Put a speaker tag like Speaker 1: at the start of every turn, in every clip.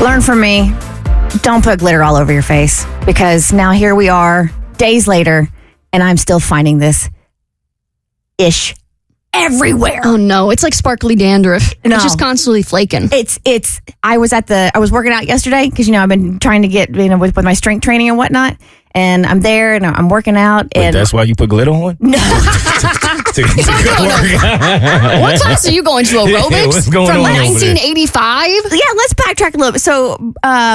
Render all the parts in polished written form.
Speaker 1: Learn from me. Don't put glitter all over your face, because now here we are days later and I'm still finding this ish everywhere.
Speaker 2: Oh no, it's like sparkly dandruff.
Speaker 1: No.
Speaker 2: It's just constantly flaking.
Speaker 1: I was working out yesterday because, I've been trying to get, with my strength training and whatnot. And I'm there and I'm working out.
Speaker 3: Wait,
Speaker 1: and
Speaker 3: that's why you put glitter on?
Speaker 1: No.
Speaker 3: to go work.
Speaker 2: What class are you going to? Aerobics?
Speaker 3: What's going
Speaker 2: From
Speaker 3: on over
Speaker 2: 1985?
Speaker 1: Yeah, let's backtrack a little bit. So,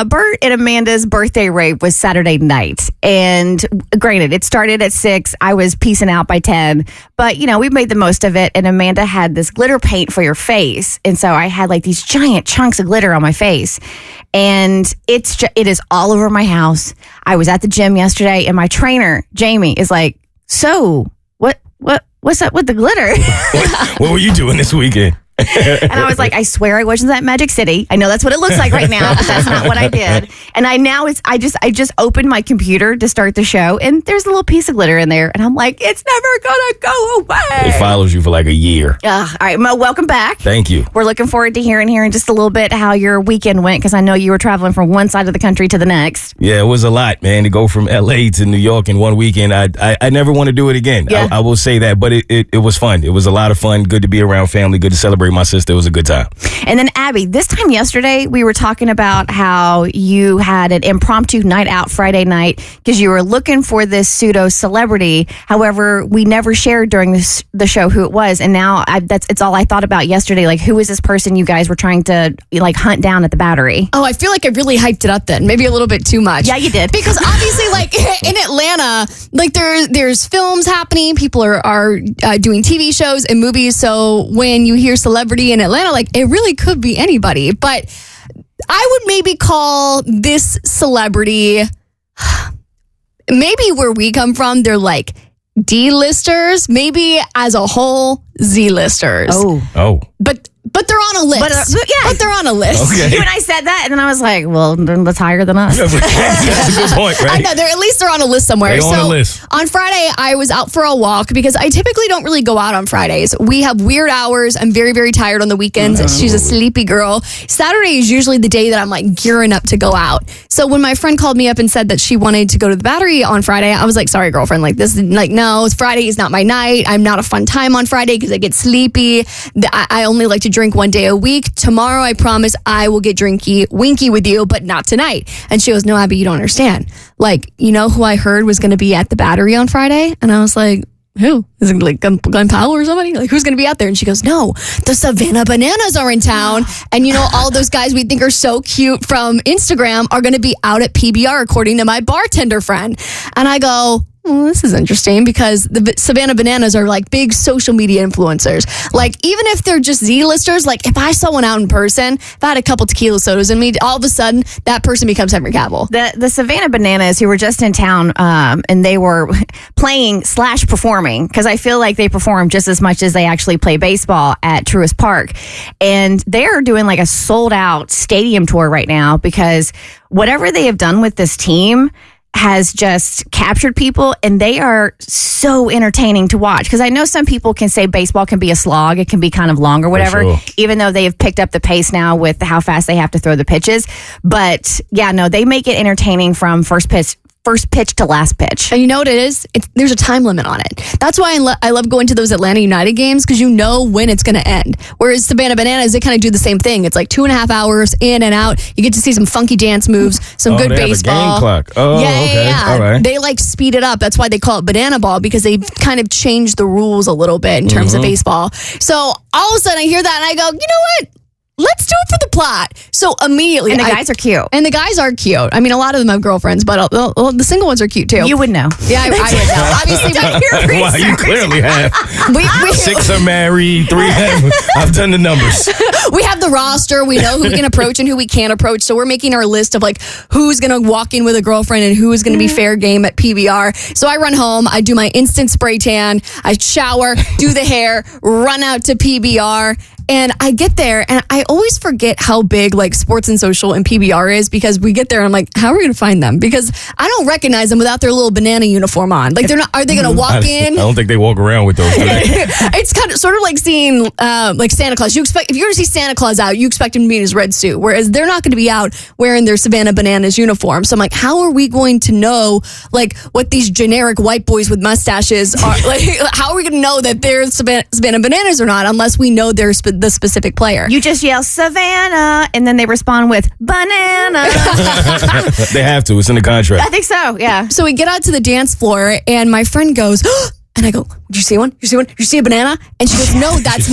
Speaker 1: Bert and Amanda's birthday rave was Saturday night. And granted, it started at 6. I was peacing out by 10. But, we made the most of it. And Amanda had this glitter paint for your face. And so I had like these giant chunks of glitter on my face. And it is all over my house. I was at the gym yesterday and my trainer, Jamie, is like, so what's up with the glitter?
Speaker 3: What were you doing this weekend?
Speaker 1: And I was like, I swear I wasn't at Magic City. I know that's what it looks like right now, but that's not what I did. And I just opened my computer to start the show, and there's a little piece of glitter in there, and I'm like, it's never gonna go away.
Speaker 3: It follows you for like a year.
Speaker 1: All right, Mo, welcome back.
Speaker 3: Thank you.
Speaker 1: We're looking forward to hearing here in just a little bit how your weekend went, because I know you were traveling from one side of the country to the next.
Speaker 3: Yeah, it was a lot, man, to go from LA to New York in one weekend. I never want to do it again.
Speaker 1: Yeah.
Speaker 3: I will say that, but it was fun. It was a lot of fun. Good to be around family. Good to celebrate my sister. It was a good time.
Speaker 1: And then, Abby, this time yesterday, we were talking about how you had an impromptu night out Friday night because you were looking for this pseudo celebrity. However, we never shared during the show who it was. And now it's all I thought about yesterday. Like, who is this person you guys were trying to hunt down at the Battery?
Speaker 2: Oh, I feel like I really hyped it up then. Maybe a little bit too much.
Speaker 1: Yeah, you did.
Speaker 2: Because obviously, in Atlanta, there's films happening. People are doing TV shows and movies. So when you hear celebrity in Atlanta, it really could be anybody. But I would maybe call this celebrity, maybe where we come from, they're like D-listers. Maybe as a whole, Z-listers.
Speaker 3: Oh.
Speaker 2: But they're on a list. But they're on a list.
Speaker 3: Okay.
Speaker 1: You and I said that, and then I was like, well, that's higher than us.
Speaker 3: That's a good point, right?
Speaker 2: I know, at least they're on a list somewhere.
Speaker 3: They're on a list.
Speaker 2: On Friday, I was out for a walk because I typically don't really go out on Fridays. We have weird hours. I'm very, very tired on the weekends. She's a sleepy girl. Saturday is usually the day that I'm gearing up to go out. So when my friend called me up and said that she wanted to go to the Battery on Friday, I was like, sorry, girlfriend. No, Friday is not my night. I'm not a fun time on Friday because I get sleepy. I only like to drink one day a week. Tomorrow, I promise I will get winky with you, but not tonight. And she goes, no, Abby, you don't understand. Who I heard was going to be at the Battery on Friday? And I was like, who? Is it Glenn Powell or somebody? Who's going to be out there? And she goes, no, the Savannah Bananas are in town. And all those guys we think are so cute from Instagram are going to be out at PBR, according to my bartender friend. And I go, well, this is interesting because the Savannah Bananas are big social media influencers. Even if they're just Z-listers, if I saw one out in person, if I had a couple tequila sodas in me, all of a sudden that person becomes Henry Cavill.
Speaker 1: The Savannah Bananas, who were just in town, and they were playing/performing, because I feel like they perform just as much as they actually play baseball at Truist Park. And they're doing a sold out stadium tour right now because whatever they have done with this team has just captured people, and they are so entertaining to watch. Because I know some people can say baseball can be a slog. It can be kind of long or whatever,
Speaker 3: sure.
Speaker 1: Even though they have picked up the pace now with how fast they have to throw the pitches. But yeah, no, they make it entertaining from first pitch to last pitch.
Speaker 2: And you know what it is? There's a time limit on it. That's why I love going to those Atlanta United games, because you know when it's going to end. Whereas Savannah Bananas, they kind of do the same thing. It's 2.5 hours in and out. You get to see some funky dance moves, some good baseball.
Speaker 3: Have a game clock. Oh, okay.
Speaker 2: Yeah.
Speaker 3: All right.
Speaker 2: They speed it up. That's why they call it banana ball, because they've kind of changed the rules a little bit in terms of baseball. So all of a sudden I hear that and I go, you know what? Let's do it for the plot. So immediately.
Speaker 1: And the guys are cute.
Speaker 2: And the guys are cute. I mean, a lot of them have girlfriends, but the single ones are cute too.
Speaker 1: You would know.
Speaker 2: Yeah, I would know. Obviously,
Speaker 3: Wow, you clearly have.
Speaker 2: we
Speaker 3: 6 are married, 3 have. I've done the numbers.
Speaker 2: We have the roster. We know who we can approach and who we can't approach. So we're making our list of who's going to walk in with a girlfriend and who is going to be fair game at PBR. So I run home. I do my instant spray tan. I shower, do the hair, run out to PBR. And I get there and I always forget how big like Sports and Social and PBR is, because we get there and I'm like, how are we going to find them? Because I don't recognize them without their little banana uniform on. Like, are they going to walk in?
Speaker 3: I don't think they walk around with those.
Speaker 2: It's kind of sort of like seeing like Santa Claus. If you're going to see Santa Claus out, you expect him to be in his red suit, whereas they're not going to be out wearing their Savannah Bananas uniform. So I'm like, how are we going to know like what these generic white boys with mustaches are? Like, how are we going to know that they're Savannah Bananas or not unless we know they're the specific player?
Speaker 1: You just yell Savannah, and then they respond with banana.
Speaker 3: They have to. It's in the contract.
Speaker 1: I think so. Yeah.
Speaker 2: So we get out to the dance floor, and my friend goes, and I go, "Did you see one? Did you see a banana?" And she goes, "No, that's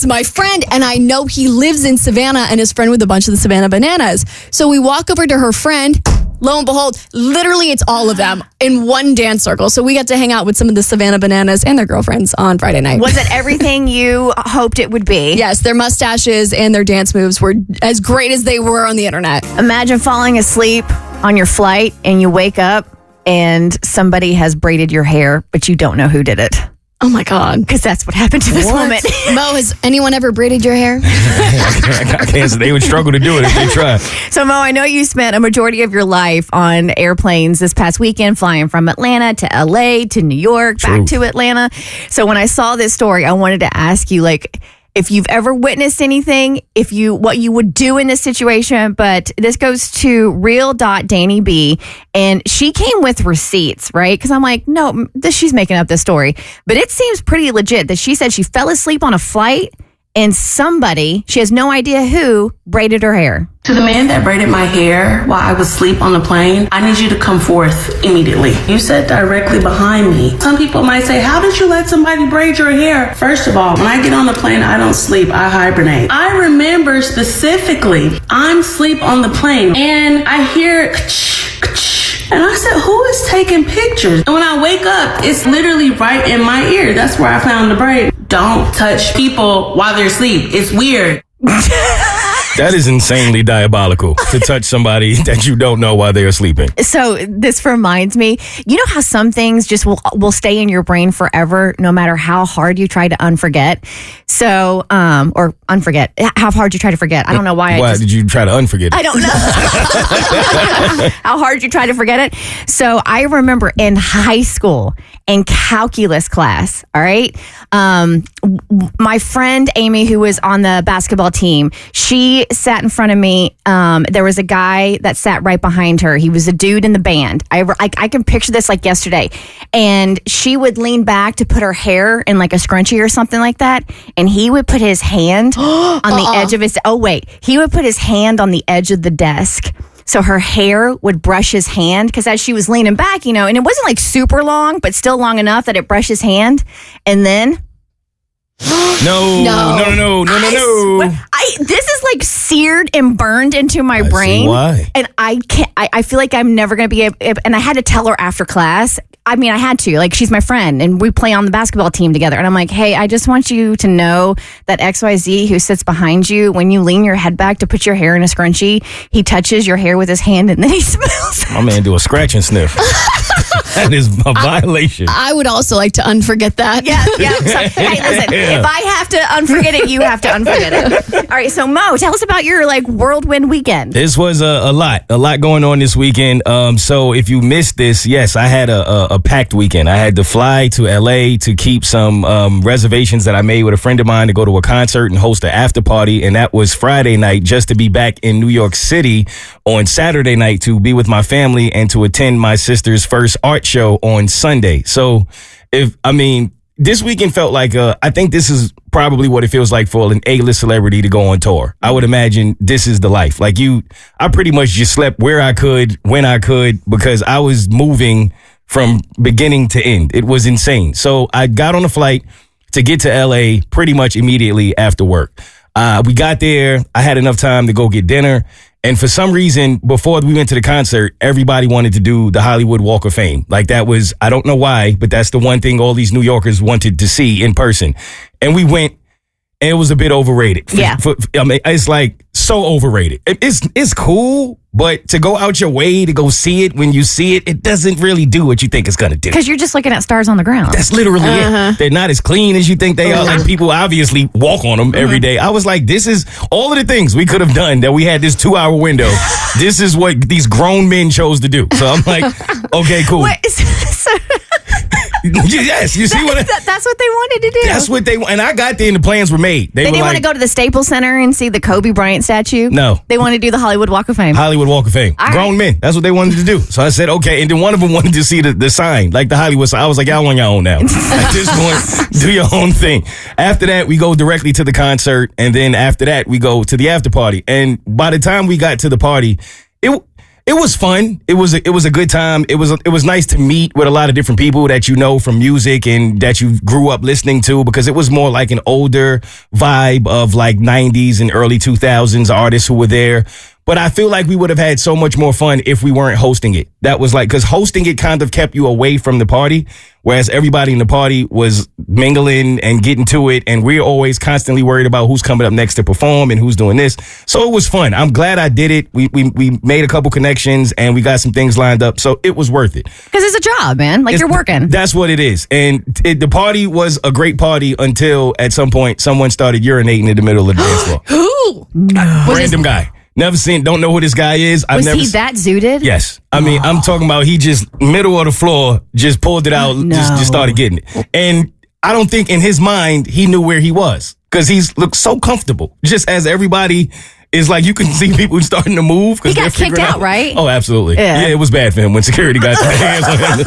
Speaker 2: my friend." And I know he lives in Savannah and is friend with a bunch of the Savannah Bananas. So we walk over to her friend. Lo and behold, literally it's all of them in one dance circle. So we got to hang out with some of the Savannah Bananas and their girlfriends on Friday night.
Speaker 1: Was it everything you hoped it would be?
Speaker 2: Yes, their mustaches and their dance moves were as great as they were on the internet.
Speaker 1: Imagine falling asleep on your flight and you wake up and somebody has braided your hair, but you don't know who did it.
Speaker 2: Oh my God.
Speaker 1: Because that's what happened to this woman.
Speaker 2: Mo, has anyone ever braided your hair?
Speaker 3: I can't say they would struggle to do it if they tried.
Speaker 1: So, Mo, I know you spent a majority of your life on airplanes this past weekend, flying from Atlanta to LA to New York, back to Atlanta. So when I saw this story, I wanted to ask you, like, if you've ever witnessed anything, what you would do in this situation. But this goes to real.Danny B. And she came with receipts, right? Because I'm like, no, she's making up this story. But it seems pretty legit that she said she fell asleep on a flight and somebody, she has no idea who, braided her hair.
Speaker 4: To the man that braided my hair while I was asleep on the plane, I need you to come forth immediately. You sat directly behind me. Some people might say, how did you let somebody braid your hair? First of all, when I get on the plane, I don't sleep, I hibernate. I remember specifically, I'm asleep on the plane and I hear and I said, who is taking pictures? And when I wake up, it's literally right in my ear. That's where I found the braid. Don't touch people while they're asleep. It's weird.
Speaker 3: That is insanely diabolical to touch somebody that you don't know while they're sleeping.
Speaker 1: So this reminds me, you know how some things just will stay in your brain forever, no matter how hard you try to unforget. So, or unforget, how hard you try to forget. I don't know why.
Speaker 3: Why did you try to unforget it?
Speaker 1: I don't know. How hard you try to forget it. So I remember in high school in calculus class, all right, my friend Amy, who was on the basketball team, she sat in front of me. There was a guy that sat right behind her. He was a dude in the band. I can picture this like yesterday. And she would lean back to put her hair in like a scrunchie or something like that. And he would put his hand on the edge of his, he would put his hand on the edge of the desk. So her hair would brush his hand, because as she was leaning back, and it wasn't like super long, but still long enough that it brushed his hand. And then
Speaker 3: No.
Speaker 1: This is like seared and burned into my brain.
Speaker 3: See why?
Speaker 1: And I can't. I feel like I'm never going to be able. And I had to tell her after class. I mean, I had to. Like, she's my friend, and we play on the basketball team together. And I'm like, hey, I just want you to know that XYZ, who sits behind you, when you lean your head back to put your hair in a scrunchie, he touches your hair with his hand, and then he smells.
Speaker 3: My man do a scratch and sniff. That is a violation.
Speaker 2: I would also like to unforget that.
Speaker 1: Yeah. So, hey, listen, if I have to unforget it, you have to unforget it. All right, so Mo, tell us about your whirlwind weekend.
Speaker 3: This was a lot going on this weekend. So if you missed this, yes, I had a packed weekend. I had to fly to LA to keep some reservations that I made with a friend of mine to go to a concert and host an after party, and that was Friday night, just to be back in New York City on Saturday night to be with my family and to attend my sister's first art show on Sunday. So this weekend felt like I think this is probably what it feels like for an A-list celebrity to go on tour. I would imagine this is the life. Like I pretty much just slept where I could, when I could, because I was moving from beginning to end. It was insane. So I got on a flight to get to LA pretty much immediately after work. We got there. I had enough time to go get dinner. And for some reason, before we went to the concert, everybody wanted to do the Hollywood Walk of Fame. Like, that was, I don't know why, but that's the one thing all these New Yorkers wanted to see in person. And we went, And it was a bit overrated.
Speaker 1: Yeah.
Speaker 3: I mean, it's like so overrated. It's cool, but to go out your way to go see it, when you see it, it doesn't really do what you think it's going to do.
Speaker 1: Because you're just looking at stars on the ground.
Speaker 3: That's literally it. They're not as clean as you think they are. Like, people obviously walk on them every day. I was like, this is all of the things we could have done that we had this 2-hour window. This is what these grown men chose to do. So I'm like, okay, cool. Yes, you see
Speaker 1: that's what they wanted to do.
Speaker 3: That's what they want. And I got there and the plans were made. They
Speaker 1: didn't want to go to the Staples Center and see the Kobe Bryant statue.
Speaker 3: No.
Speaker 1: They wanted to do the Hollywood Walk of Fame.
Speaker 3: Hollywood Walk of Fame.
Speaker 1: All
Speaker 3: Grown
Speaker 1: right.
Speaker 3: men. That's what they wanted to do. So I said, okay. And then one of them wanted to see the sign, like the Hollywood sign. I was like, y'all on your own now. At this point, do your own thing. After that, we go directly to the concert. And then after that, we go to the after party. And by the time we got to the party, it was fun. It was a good time. It was nice to meet with a lot of different people that you know from music and that you grew up listening to, because it was more like an older vibe of like 90s and early 2000s artists who were there. But I feel like we would have had so much more fun if we weren't hosting it. That was like, because hosting it kind of kept you away from the party, whereas everybody in the party was mingling and getting to it. And we're always constantly worried about who's coming up next to perform and who's doing this. So it was fun. I'm glad I did it. We made a couple connections and we got some things lined up. So it was worth it.
Speaker 1: Because it's a job, man. Like, you're working.
Speaker 3: That's what it is. And the party was a great party until at some point someone started urinating in the middle of the dance floor.
Speaker 2: Who?
Speaker 3: Random guy. Never seen, don't know who this guy is.
Speaker 1: Was he that zooted?
Speaker 3: Yes. I mean, I'm talking about he just, middle of the floor, just pulled it out, just started getting it. And I don't think in his mind, he knew where he was. Because he's looked so comfortable. Just as everybody is like, you can see people starting to move.
Speaker 1: He got kicked out, right?
Speaker 3: Oh, absolutely. Yeah, it was bad for him when security got their hands on him.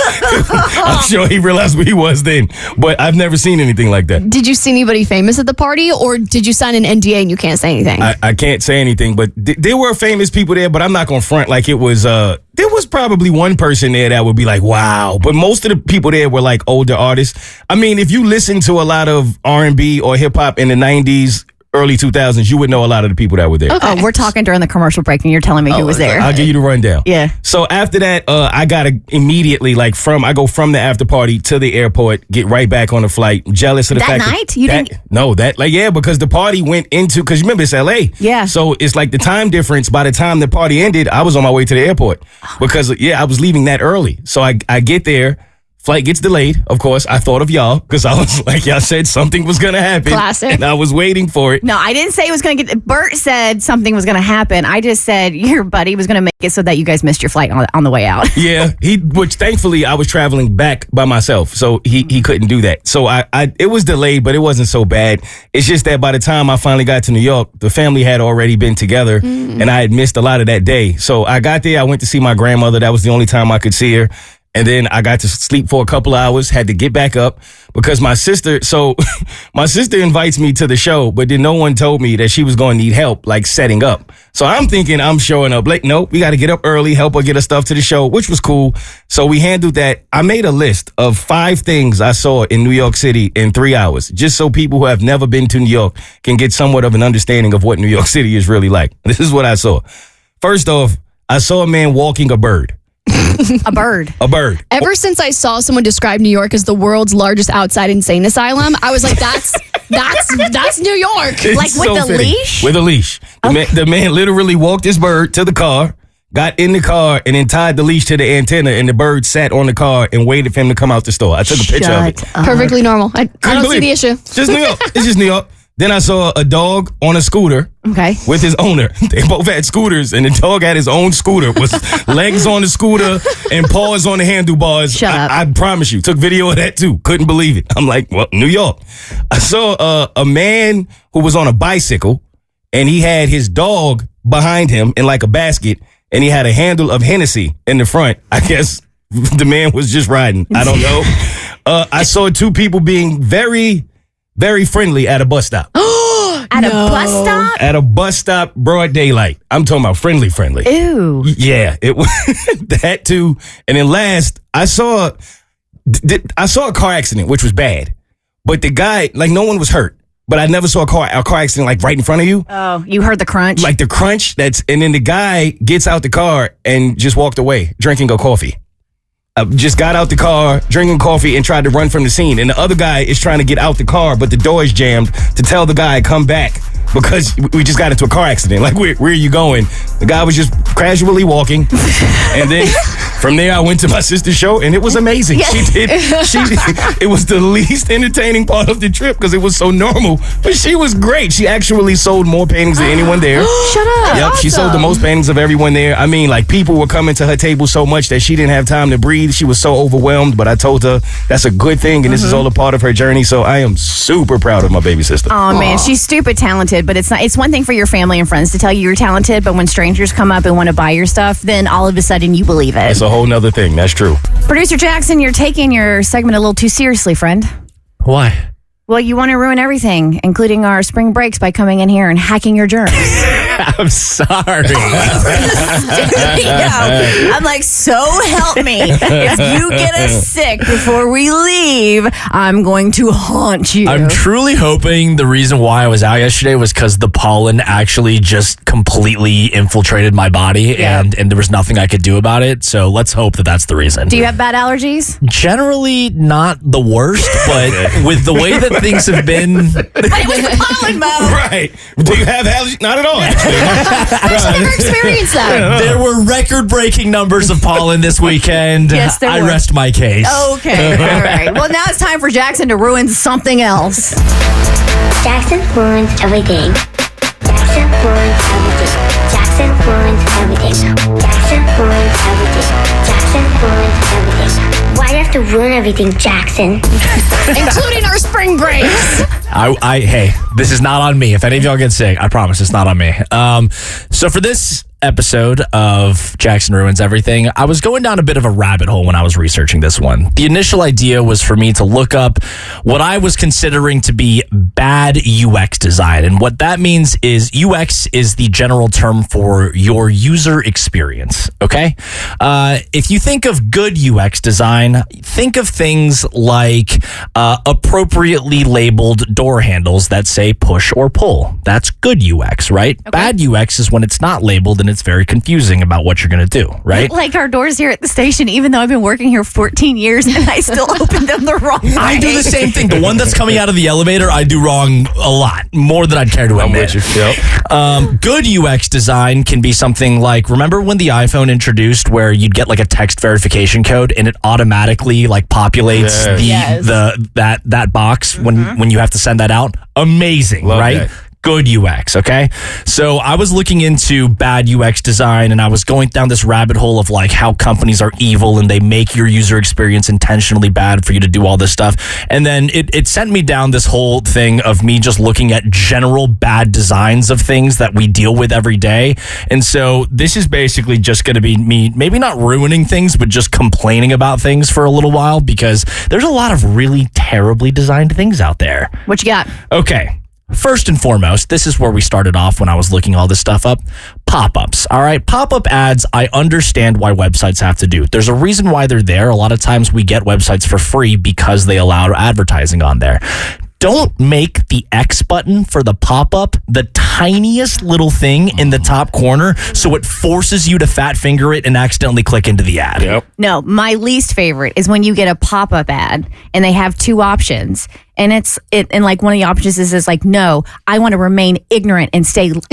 Speaker 3: I'm sure he realized where he was then. But I've never seen anything like that.
Speaker 2: Did you see anybody famous at the party, or did you sign an NDA and you can't say anything?
Speaker 3: I can't say anything, but there were famous people there, but I'm not going to front like it was, there was probably one person there that would be like, wow. But most of the people there were like older artists. I mean, if you listen to a lot of R&B or hip hop in the 90s, early 2000s, you would know a lot of the people that were there.
Speaker 1: Okay. Oh, we're talking during the commercial break and you're telling me who was there.
Speaker 3: I'll give you the rundown.
Speaker 1: Yeah.
Speaker 3: So after that, I got to immediately, I go from the after party to the airport, get right back on the flight. Jealous of the fact
Speaker 1: that night?
Speaker 3: Because the party went into, because remember, it's LA.
Speaker 1: Yeah.
Speaker 3: So it's like the time difference. By the time the party ended, I was on my way to the airport because, I was leaving that early. So I get there. Flight gets delayed, of course. I thought of y'all because I was like, y'all said something was going to happen.
Speaker 2: Classic.
Speaker 3: And I was waiting for it.
Speaker 1: No, I didn't say it was going to get... Bert said something was going to happen. I just said your buddy was going to make it so that you guys missed your flight on the way out.
Speaker 3: Yeah, which thankfully I was traveling back by myself, so he couldn't do that. So it was delayed, but it wasn't so bad. It's just that by the time I finally got to New York, the family had already been together, and I had missed a lot of that day. So I got there, I went to see my grandmother. That was the only time I could see her. And then I got to sleep for a couple hours, had to get back up because my sister invites me to the show, but then no one told me that she was going to need help, like setting up. So I'm thinking I'm showing up late. Nope, we got to get up early, help her get her stuff to the show, which was cool. So we handled that. I made a list of 5 things I saw in New York City in 3 hours, just so people who have never been to New York can get somewhat of an understanding of what New York City is really like. This is what I saw. First off, I saw a man walking a bird.
Speaker 1: A bird.
Speaker 3: A bird.
Speaker 2: Ever since I saw someone describe New York as the world's largest outside insane asylum, I was like, that's New York.
Speaker 3: It's
Speaker 1: Like with
Speaker 3: so
Speaker 1: a
Speaker 3: fitting.
Speaker 1: leash?
Speaker 3: With a leash. The man literally walked his bird to the car, got in the car, and then tied the leash to the antenna, and the bird sat on the car and waited for him to come out the store. I took a picture of it.
Speaker 2: Perfectly normal. I don't see
Speaker 3: believe
Speaker 2: the
Speaker 3: it.
Speaker 2: issue.
Speaker 3: It's just New York. It's just New York. Then I saw a dog on a scooter
Speaker 1: Okay.
Speaker 3: with his owner. They both had scooters, and the dog had his own scooter with legs on the scooter and paws on the handlebars.
Speaker 1: Shut up.
Speaker 3: I promise you. Took video of that, too. Couldn't believe it. I'm like, well, New York. I saw a man who was on a bicycle, and he had his dog behind him in like a basket, and he had a handle of Hennessy in the front. I guess the man was just riding. I don't know. I saw 2 people being very, very friendly at a bus stop.
Speaker 1: At a bus stop?
Speaker 3: At a bus stop, broad daylight. I'm talking about friendly.
Speaker 1: Ew.
Speaker 3: Yeah, it was that too. And then last, I saw a car accident, which was bad. But the guy, like, no one was hurt. But I never saw a car accident like right in front of you.
Speaker 1: Oh, you heard the crunch?
Speaker 3: Like the crunch. And then the guy gets out the car and just walked away drinking a coffee. just got out the car, drinking coffee, and tried to run from the scene. And the other guy is trying to get out the car, but the door is jammed to tell the guy, come back. Because we just got into a car accident. Like, where are you going? The guy was just casually walking. And then from there, I went to my sister's show, and it was amazing. It was the least entertaining part of the trip because it was so normal. But she was great. She actually sold more paintings than anyone there.
Speaker 1: Shut up.
Speaker 3: Yep,
Speaker 1: Awesome.
Speaker 3: she sold the most paintings of everyone there. I mean, like, people were coming to her table so much that she didn't have time to breathe. She was so overwhelmed, but I told her that's a good thing, and this is all a part of her journey. So I am super proud of my baby sister.
Speaker 1: Oh, man, she's stupid talented, but it's not. It's one thing for your family and friends to tell you you're talented, but when strangers come up and want to buy your stuff, then all of a sudden you believe it.
Speaker 3: It's a whole nother thing. That's true.
Speaker 1: Producer Jackson, you're taking your segment a little too seriously, friend.
Speaker 5: Why?
Speaker 1: Well, you want to ruin everything, including our spring breaks, by coming in here and hacking your germs.
Speaker 5: I'm sorry.
Speaker 1: I'm like, so help me. If you get us sick before we leave, I'm going to haunt you.
Speaker 5: I'm truly hoping the reason why I was out yesterday was because the pollen actually just completely infiltrated my body and there was nothing I could do about it. So let's hope that that's the reason.
Speaker 1: Do you have bad allergies?
Speaker 5: Generally not the worst, but with the way that things have been.
Speaker 1: But it was the pollen, Mo.
Speaker 3: Right. Do you have allergies? Not at all, actually.
Speaker 2: I've never experienced that.
Speaker 5: There were record-breaking numbers of pollen this weekend.
Speaker 1: Yes, there
Speaker 5: I
Speaker 1: were.
Speaker 5: rest my case.
Speaker 1: Okay, all right. Well, now it's time for Jackson to ruin something else.
Speaker 6: Jackson ruins everything. Jackson ruins everything. Jackson ruins everything. Jackson ruins everything. Jackson ruins everything. Why do you have to ruin everything, Jackson?
Speaker 2: Including our spring breaks.
Speaker 5: Hey, this is not on me. If any of y'all get sick, I promise it's not on me. So for this episode of Jackson Ruins Everything, I was going down a bit of a rabbit hole when I was researching this one. The initial idea was for me to look up what I was considering to be bad UX design. And what that means is UX is the general term for your user experience. Okay? If you think of good UX design, think of things like appropriately labeled door handles that say push or pull. That's good UX, right? Okay. Bad UX is when it's not labeled and it's very confusing about what you're going to do, right?
Speaker 1: Like our doors here at the station, even though I've been working here 14 years and I still open them the wrong way.
Speaker 5: I do the same thing. The one that's coming out of the elevator, I do wrong a lot, more than I'd care to admit. Good UX design can be something like, remember when the iPhone introduced where you'd get like a text verification code and it automatically like populates that box when you have to send that out? Amazing, love right? That. Good UX, okay? So I was looking into bad UX design and I was going down this rabbit hole of like how companies are evil and they make your user experience intentionally bad for you to do all this stuff. And then it sent me down this whole thing of me just looking at general bad designs of things that we deal with every day. And so this is basically just going to be me maybe not ruining things, but just complaining about things for a little while because there's a lot of really terribly designed things out there.
Speaker 1: What you got?
Speaker 5: Okay. First and foremost, this is where we started off when I was looking all this stuff up. Pop-ups, all right? Pop-up ads, I understand why websites have to do. There's a reason why they're there. A lot of times we get websites for free because they allow advertising on there. Don't make the X button for the pop-up the tiniest little thing in the top corner so it forces you to fat finger it and accidentally click into the ad.
Speaker 3: Yep.
Speaker 1: No, my least favorite is when you get a pop-up ad and they have two options. And and like one of the options is like, no, I want to remain ignorant and stay unemployed.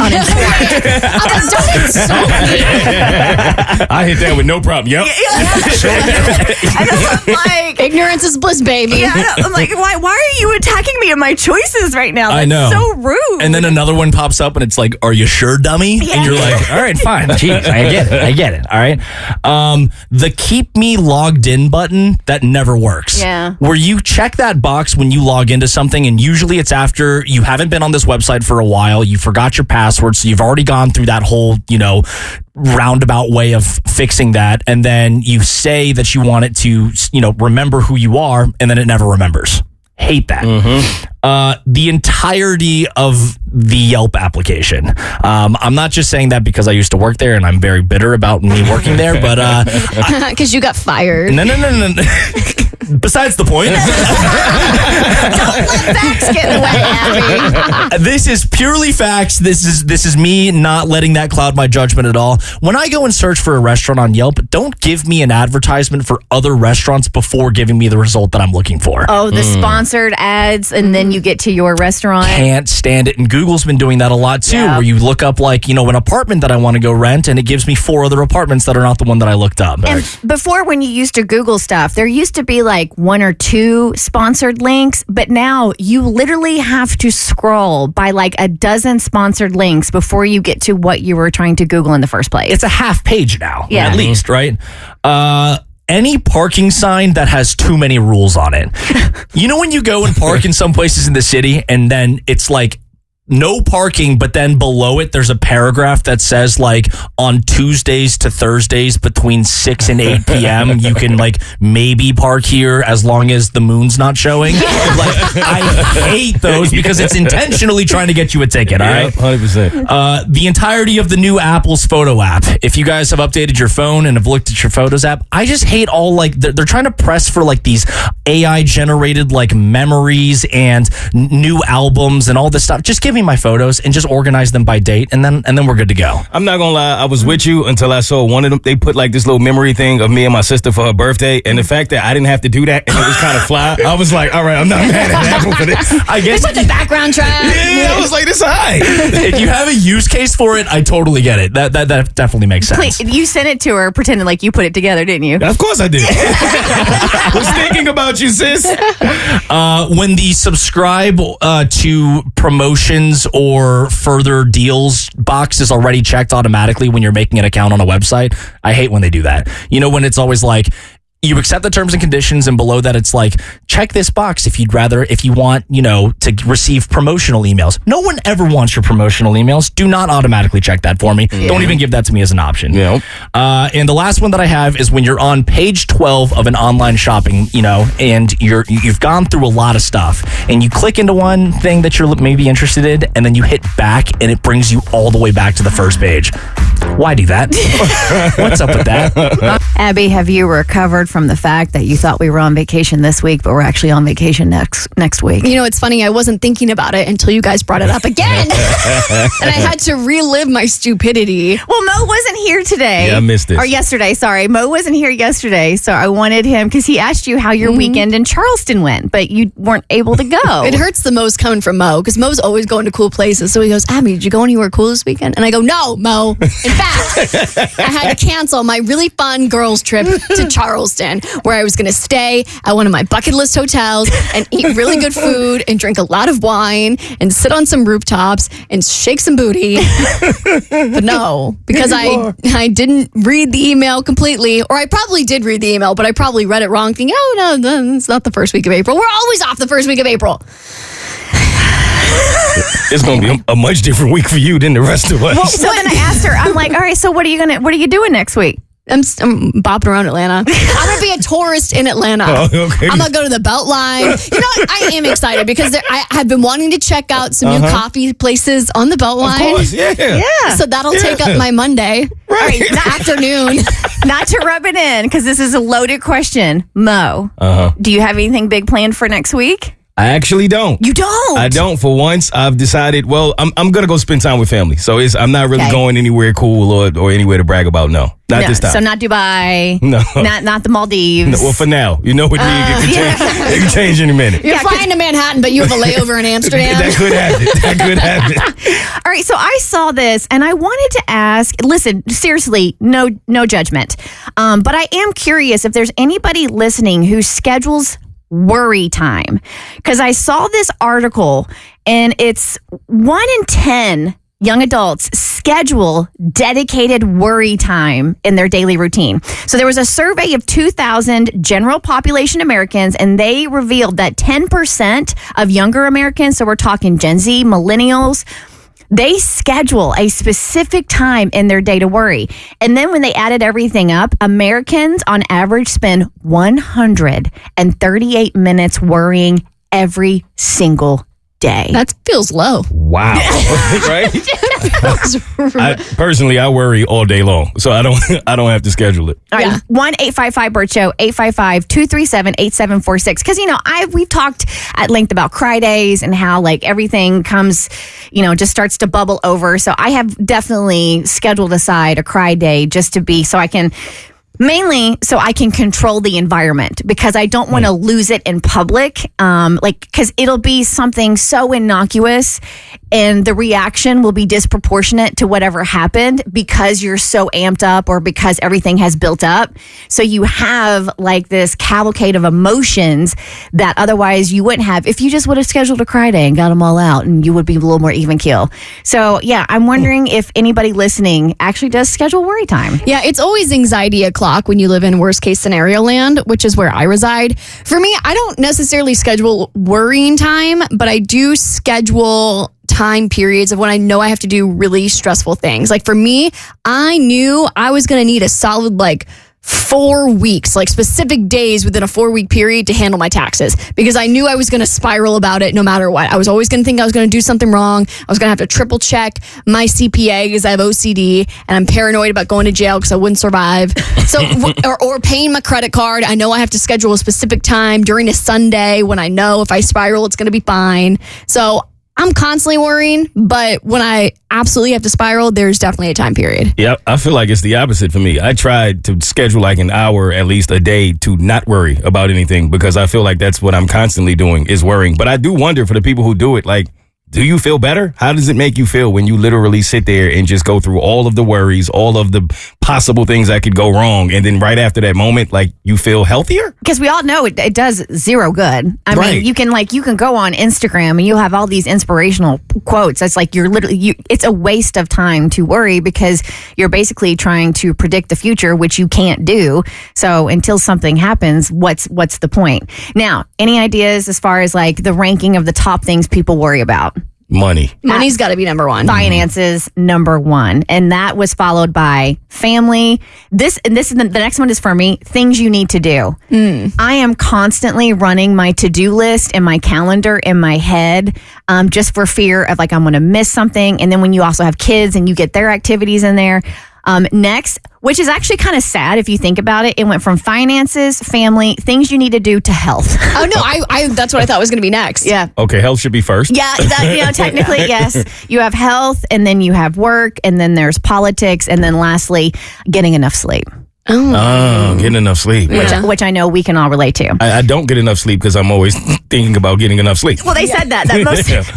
Speaker 3: I hit that with no problem. Yep.
Speaker 1: And I'm like,
Speaker 2: ignorance is bliss, baby.
Speaker 1: Yeah, I'm like, why are you attacking me in my choices right now? That's
Speaker 5: I know.
Speaker 1: so rude.
Speaker 5: And then another one pops up and it's like, are you sure, dummy?
Speaker 1: Yeah.
Speaker 5: And you're like, all right, fine. Jeez, I get it. All right. The keep me logged in button, that never works.
Speaker 1: Yeah.
Speaker 5: Where you check that box when you log into something, and usually it's after you haven't been on this website for a while, you forgot your password, so you've already gone through that whole, roundabout way of fixing that, and then you say that you want it to, remember who you are, and then it never remembers. Hate that. The entirety of the Yelp application. I'm not just saying that because I used to work there and I'm very bitter about me working there, but
Speaker 2: Because you got fired.
Speaker 5: no. Besides the point.
Speaker 1: Don't let facts get in the way, Abby.
Speaker 5: This is purely facts. This is me not letting that cloud my judgment at all. When I go and search for a restaurant on Yelp, don't give me an advertisement for other restaurants before giving me the result that I'm looking for.
Speaker 1: Oh, the sponsored ads, and then you get to your restaurant.
Speaker 5: Can't stand it. And Google's been doing that a lot too,
Speaker 1: Yeah.
Speaker 5: where you look up an apartment that I want to go rent, and it gives me 4 other apartments that are not the one that I looked up.
Speaker 1: And before, when you used to Google stuff, there used to be like 1 or 2 sponsored links, but now you literally have to scroll by like a dozen sponsored links before you get to what you were trying to Google in the first place.
Speaker 5: It's a half page now,
Speaker 1: Yeah.
Speaker 5: at least, right? Any parking sign that has too many rules on it. You know when you go and park in some places in the city and then it's like no parking, but then below it there's a paragraph that says like on Tuesdays to Thursdays between 6 and 8 p.m. you can like maybe park here as long as the moon's not showing. I hate those because it's intentionally trying to get you a ticket. All right,
Speaker 3: 100%.
Speaker 5: the entirety of the new Apple's photo app. If you guys have updated your phone and have looked at your Photos app, I just hate all like they're trying to press for like these AI generated like memories and new albums and all this stuff. Just give me my photos and just organize them by date, and then we're good to go.
Speaker 3: I'm not gonna lie, I was with you until I saw one of them. They put like this little memory thing of me and my sister for her birthday, and the fact that I didn't have to do that and it was kind of fly, I was like, all right, I'm not mad at Apple for this. I guess.
Speaker 2: Put the background track.
Speaker 3: Yeah, I was like, this high.
Speaker 5: If you have a use case for it, I totally get it. That definitely makes sense.
Speaker 1: Please, you sent it to her pretending like you put it together, didn't you?
Speaker 3: Of course I did. Was thinking about you, sis.
Speaker 5: When the subscribe to promotions or further deals box is already checked automatically when you're making an account on a website, I hate when they do that. You know, when it's always like, you accept the terms and conditions, and below that it's like, check this box if you want, to receive promotional emails. No one ever wants your promotional emails. Do not automatically check that for me. Yeah. Don't even give that to me as an option.
Speaker 3: Yeah.
Speaker 5: And the last one that I have is when you're on page 12 of an online shopping, and you've gone through a lot of stuff, and you click into one thing that you're maybe interested in, and then you hit back, and it brings you all the way back to the first page. Why do that? What's up with that?
Speaker 1: Abby, have you recovered from the fact that you thought we were on vacation this week, but we're actually on vacation next week?
Speaker 2: You know, it's funny. I wasn't thinking about it until you guys brought it up again. And I had to relive my stupidity.
Speaker 1: Well, Mo wasn't here today.
Speaker 3: Yeah, I missed this.
Speaker 1: Or yesterday, sorry. Mo wasn't here yesterday, so I wanted him, because he asked you how your weekend in Charleston went, but you weren't able to go.
Speaker 2: It hurts the most coming from Mo, because Mo's always going to cool places. So he goes, Abby, did you go anywhere cool this weekend? And I go, no, Mo. In fact, I had to cancel my really fun girls trip to Charleston, where I was going to stay at one of my bucket list hotels and eat really good food and drink a lot of wine and sit on some rooftops and shake some booty. But no, because I didn't read the email completely, or I probably did read the email, but I probably read it wrong, thinking, oh, no, it's not the first week of April. We're always off the first week of April.
Speaker 3: It's going to be a much different week for you than the rest of us.
Speaker 1: Well, so then I asked her, I'm like, all right, so what are you doing next week?
Speaker 2: I'm bopping around Atlanta. I'm going to be a tourist in Atlanta.
Speaker 3: Oh, okay.
Speaker 2: I'm going to go to the Beltline. You know what? I am excited because I have been wanting to check out some new coffee places on the Beltline.
Speaker 3: Of course, yeah.
Speaker 2: So that'll take up my Monday.
Speaker 1: Right.
Speaker 2: Afternoon.
Speaker 1: Not to rub it in, because this is a loaded question. Mo, do you have anything big planned for next week?
Speaker 3: I actually don't.
Speaker 1: You don't?
Speaker 3: I don't. For once, I've decided, well, I'm going to go spend time with family. So I'm not really going anywhere cool or anywhere to brag about. No, not this time.
Speaker 1: So not Dubai.
Speaker 3: No.
Speaker 1: Not the Maldives.
Speaker 3: No, well, for now. You know what it can change in a minute.
Speaker 2: You're flying to Manhattan, but you have a layover in Amsterdam.
Speaker 3: That could happen.
Speaker 1: All right, so I saw this and I wanted to ask, listen, seriously, no judgment. But I am curious if there's anybody listening who schedules worry time, because I saw this article and it's 1 in 10 young adults schedule dedicated worry time in their daily routine. So there was a survey of 2,000 general population Americans, and they revealed that 10% of younger Americans, so we're talking Gen Z, millennials, they schedule a specific time in their day to worry. And then when they added everything up, Americans on average spend 138 minutes worrying every single day.
Speaker 2: That feels low.
Speaker 3: Wow. Right? I worry all day long, so I don't have to schedule it.
Speaker 1: All right,
Speaker 2: Yeah.
Speaker 1: 1-855-BERT-SHOW, 855-237-8746. Because, we've talked at length about cry days and how, like, everything comes, just starts to bubble over. So I have definitely scheduled aside a cry day just to be, mainly so I can control the environment, because I don't want to lose it in public. Because it'll be something so innocuous and the reaction will be disproportionate to whatever happened because you're so amped up or because everything has built up. So you have like this cavalcade of emotions that otherwise you wouldn't have if you just would have scheduled a cry day and got them all out, and you would be a little more even keel. So yeah, I'm wondering if anybody listening actually does schedule worry time.
Speaker 2: Yeah, it's always anxiety o'clock when you live in worst case scenario land, which is where I reside. For me, I don't necessarily schedule worrying time, but I do schedule time periods of when I know I have to do really stressful things. Like for me, I knew I was going to need a solid 4 weeks, specific days within a 4-week period to handle my taxes, because I knew I was going to spiral about it no matter what. I was always going to think I was going to do something wrong. I was going to have to triple check my CPA because I have OCD and I'm paranoid about going to jail because I wouldn't survive. So, or paying my credit card. I know I have to schedule a specific time during a Sunday when I know if I spiral, it's going to be fine. So I'm constantly worrying, but when I absolutely have to spiral, there's definitely a time period.
Speaker 3: Yep, I feel like it's the opposite for me. I tried to schedule an hour at least a day to not worry about anything, because I feel like that's what I'm constantly doing, is worrying. But I do wonder, for the people who do it, do you feel better? How does it make you feel when you literally sit there and just go through all of the worries, all of the possible things that could go wrong, and then right after that moment, you feel healthier?
Speaker 1: Because we all know it does zero good. I mean, you can go on Instagram and you'll have all these inspirational quotes. It's it's a waste of time to worry, because you're basically trying to predict the future, which you can't do. So until something happens, what's the point? Now, any ideas as far as the ranking of the top things people worry about?
Speaker 2: Money's got to be number one.
Speaker 1: Finances, number one. And that was followed by family. The next one is for me, things you need to do. I am constantly running my to-do list and my calendar in my head, just for fear of I'm going to miss something. And then when you also have kids and you get their activities in there. Next, which is actually kind of sad if you think about it, it went from finances, family, things you need to do, to health.
Speaker 2: Oh no, I that's what I thought was going to be next.
Speaker 1: Yeah.
Speaker 3: Okay, health should be first.
Speaker 1: Yeah, technically, yes. You have health, and then you have work, and then there's politics, and then lastly, getting enough sleep.
Speaker 3: Oh, getting enough sleep.
Speaker 1: Which I know we can all relate to.
Speaker 3: I don't get enough sleep because I'm always thinking about getting enough sleep.
Speaker 1: Well, they said that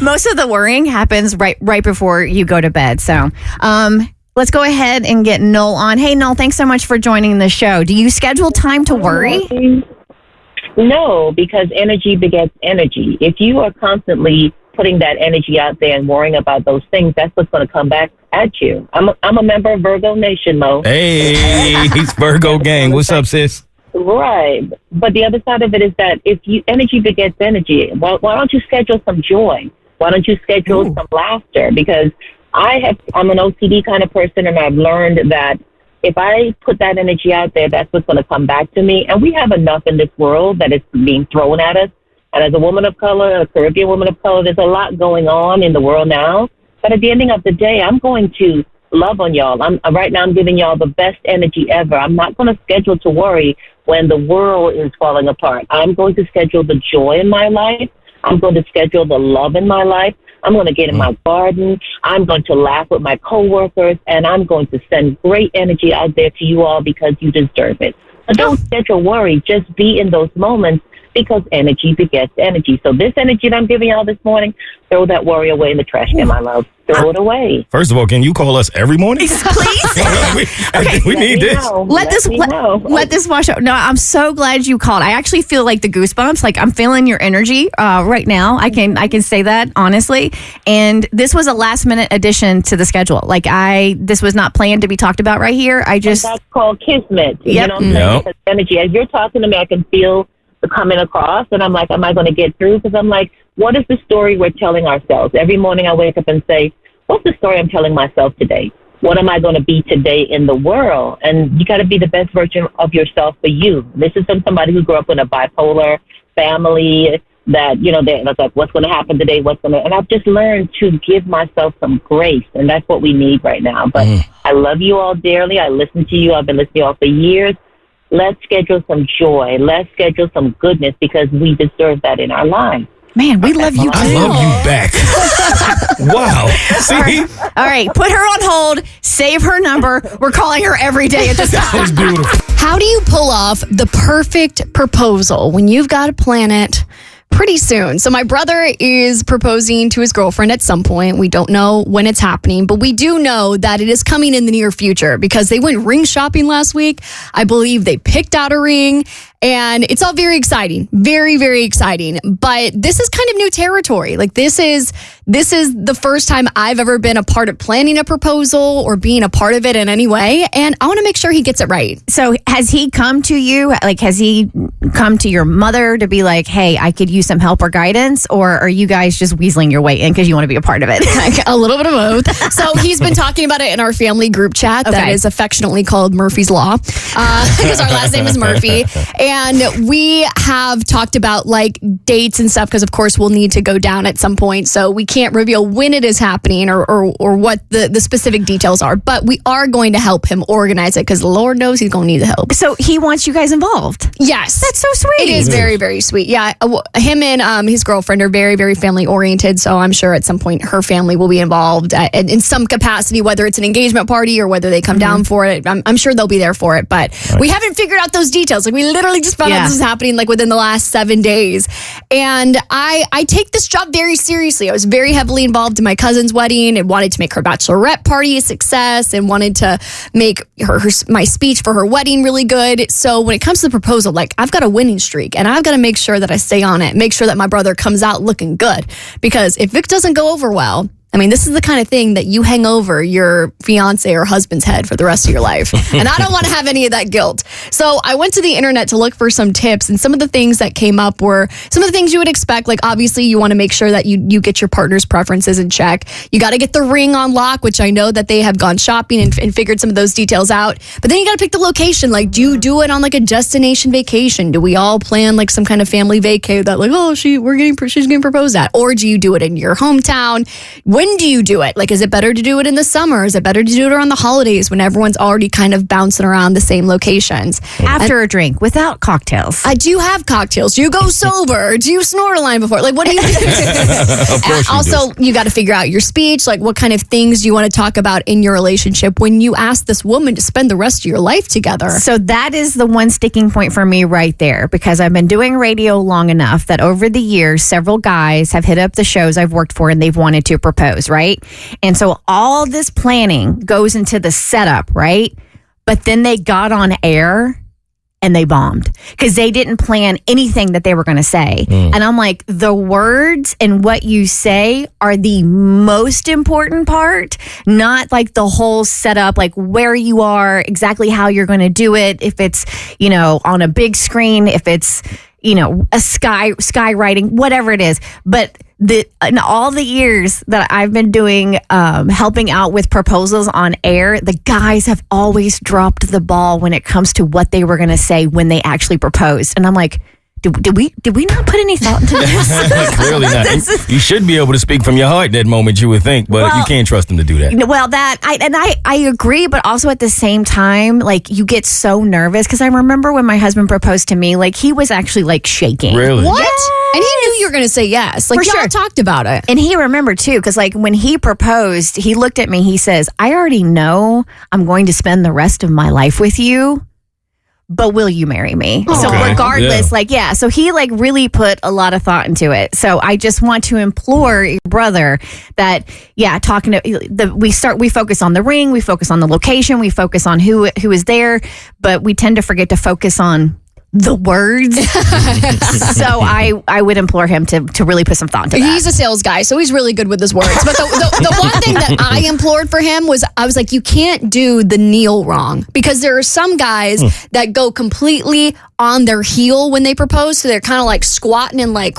Speaker 1: most of the worrying happens right before you go to bed. So, let's go ahead and get Noel on. Hey, Noel, thanks so much for joining the show. Do you schedule time to worry?
Speaker 7: No, because energy begets energy. If you are constantly putting that energy out there and worrying about those things, that's what's going to come back at you. I'm a member of Virgo Nation, Mo.
Speaker 3: Hey, he's Virgo gang. What's up, sis?
Speaker 7: Right. But the other side of it is that energy begets energy, why don't you schedule some joy? Why don't you schedule some laughter? Because I'm an OCD kind of person, and I've learned that if I put that energy out there, that's what's going to come back to me. And we have enough in this world that is being thrown at us. And as a woman of color, a Caribbean woman of color, there's a lot going on in the world now. But at the ending of the day, I'm going to love on y'all. Right now I'm giving y'all the best energy ever. I'm not going to schedule to worry when the world is falling apart. I'm going to schedule the joy in my life. I'm going to schedule the love in my life. I'm going to get in my garden. I'm going to laugh with my coworkers, and I'm going to send great energy out there to you all because you deserve it. So don't schedule worry. Just be in those moments, because energy begets energy. So this energy that I'm giving y'all this morning, throw that worry away in the trash can, my love. Throw it away.
Speaker 3: First of all, can you call us every morning?
Speaker 1: Please.
Speaker 3: we need this.
Speaker 1: Let this wash out. No, I'm so glad you called. I actually feel the goosebumps. I'm feeling your energy right now. I can say that honestly. And this was a last minute addition to the schedule. This was not planned to be talked about right here.
Speaker 7: That's called kismet.
Speaker 1: Yep.
Speaker 7: You know what I'm saying? Because energy. As you're talking to me, I can feel the coming across, and I'm am I going to get through? Because I'm what is the story we're telling ourselves? Every morning I wake up and say, what's the story I'm telling myself today? What am I going to be today in the world? And you got to be the best version of yourself for you. This is from somebody who grew up in a bipolar family. that, they're like, what's going to happen today? And I've just learned to give myself some grace, and that's what we need right now. But I love you all dearly. I listen to you. I've been listening to you all for years. Let's schedule some joy. Let's schedule some goodness, because we deserve that in our lives.
Speaker 1: Man, we love you too.
Speaker 3: I love you back. Wow. See?
Speaker 1: All right, put her on hold. Save her number. We're calling her every day at this time.
Speaker 3: That was beautiful.
Speaker 2: How do you pull off the perfect proposal when you've got to plan it pretty soon? So my brother is proposing to his girlfriend at some point. We don't know when it's happening, but we do know that it is coming in the near future because they went ring shopping last week. I believe they picked out a ring. And it's all very exciting, very, very exciting. But this is kind of new territory. Like this is the first time I've ever been a part of planning a proposal or being a part of it in any way. And I want to make sure he gets it right.
Speaker 1: So has he come to you? Like, has he come to your mother to be like, hey, I could use some help or guidance? Or are you guys just weaseling your way in because you want to be a part of it?
Speaker 2: A little bit of both. So he's been talking about it in our family group chat that is affectionately called Murphy's Law because our last name is Murphy. And we have talked about like dates and stuff because, of course, we'll need to go down at some point. So we can't reveal when it is happening or what the specific details are. But we are going to help him organize it because Lord knows he's going to need the help.
Speaker 1: So he wants you guys involved.
Speaker 2: Yes.
Speaker 1: That's so sweet.
Speaker 2: It is very, very sweet. Yeah. Him and his girlfriend are very, very family oriented. So I'm sure at some point her family will be involved in some capacity, whether it's an engagement party or whether they come down for it. I'm sure they'll be there for it. But we haven't figured out those details. Like we literally just found out this was happening like within the last 7 days. And I take this job very seriously. I was very heavily involved in my cousin's wedding and wanted to make her bachelorette party a success and wanted to make my speech for her wedding really good. So when it comes to the proposal, like I've got a winning streak and I've got to make sure that I stay on it, make sure that my brother comes out looking good. Because if it doesn't go over well, I mean, this is the kind of thing that you hang over your fiance or husband's head for the rest of your life. And I don't want to have any of that guilt. So I went to the internet to look for some tips. And some of the things that came up were some of the things you would expect. Like, obviously, you want to make sure that you get your partner's preferences in check. You got to get the ring on lock, which I know that they have gone shopping and figured some of those details out. But then you got to pick the location. Like, do you do it on like a destination vacation? Do we all plan like some kind of family vacay that like, oh, she's getting proposed at? Or do you do it in your hometown? When do you do it? Like, is it better to do it in the summer? Is it better to do it around the holidays when everyone's already kind of bouncing around the same locations?
Speaker 1: After a drink, without cocktails.
Speaker 2: I do have cocktails. Do you go sober? Do you snort a line before? Like, what do you do?
Speaker 3: Of course
Speaker 2: also, you got to figure out your speech. Like, what kind of things do you want to talk about in your relationship when you ask this woman to spend the rest of your life together?
Speaker 1: So that is the one sticking point for me right there, because I've been doing radio long enough that over the years, several guys have hit up the shows I've worked for and they've wanted to propose, right? And so all this planning goes into the setup, right? But then they got on air and they bombed because they didn't plan anything that they were going to say. And I'm like, the words and what you say are the most important part, not like the whole setup, like where you are, exactly how you're going to do it. If it's, on a big screen, if it's, a sky writing, whatever it is. But in all the years that I've been doing, helping out with proposals on air, the guys have always dropped the ball when it comes to what they were going to say when they actually proposed. And I'm like, did we not put any thought into this?
Speaker 3: Clearly not. You should be able to speak from your heart that moment, you would think, but you can't trust them to do that.
Speaker 1: Well, I agree, but also at the same time, like you get so nervous because I remember when my husband proposed to me, like he was actually like shaking.
Speaker 3: Really?
Speaker 2: What?
Speaker 1: Yes.
Speaker 2: And he knew you were going to say yes. Like,
Speaker 1: For
Speaker 2: y'all
Speaker 1: sure.
Speaker 2: talked about it.
Speaker 1: And he remembered too, because like when he proposed, he looked at me, he says, I already know I'm going to spend the rest of my life with you, but will you marry me?
Speaker 3: Okay.
Speaker 1: So regardless, so he like really put a lot of thought into it. So I just want to implore your brother that, we focus on the ring, we focus on the location, we focus on who is there, but we tend to forget to focus on the words. So I would implore him to really put some thought into that.
Speaker 2: He's a sales guy, so he's really good with his words. But the one thing that I implored for him was, I was like, you can't do the kneel wrong, because there are some guys that go completely on their heel when they propose. So they're kind of like squatting and like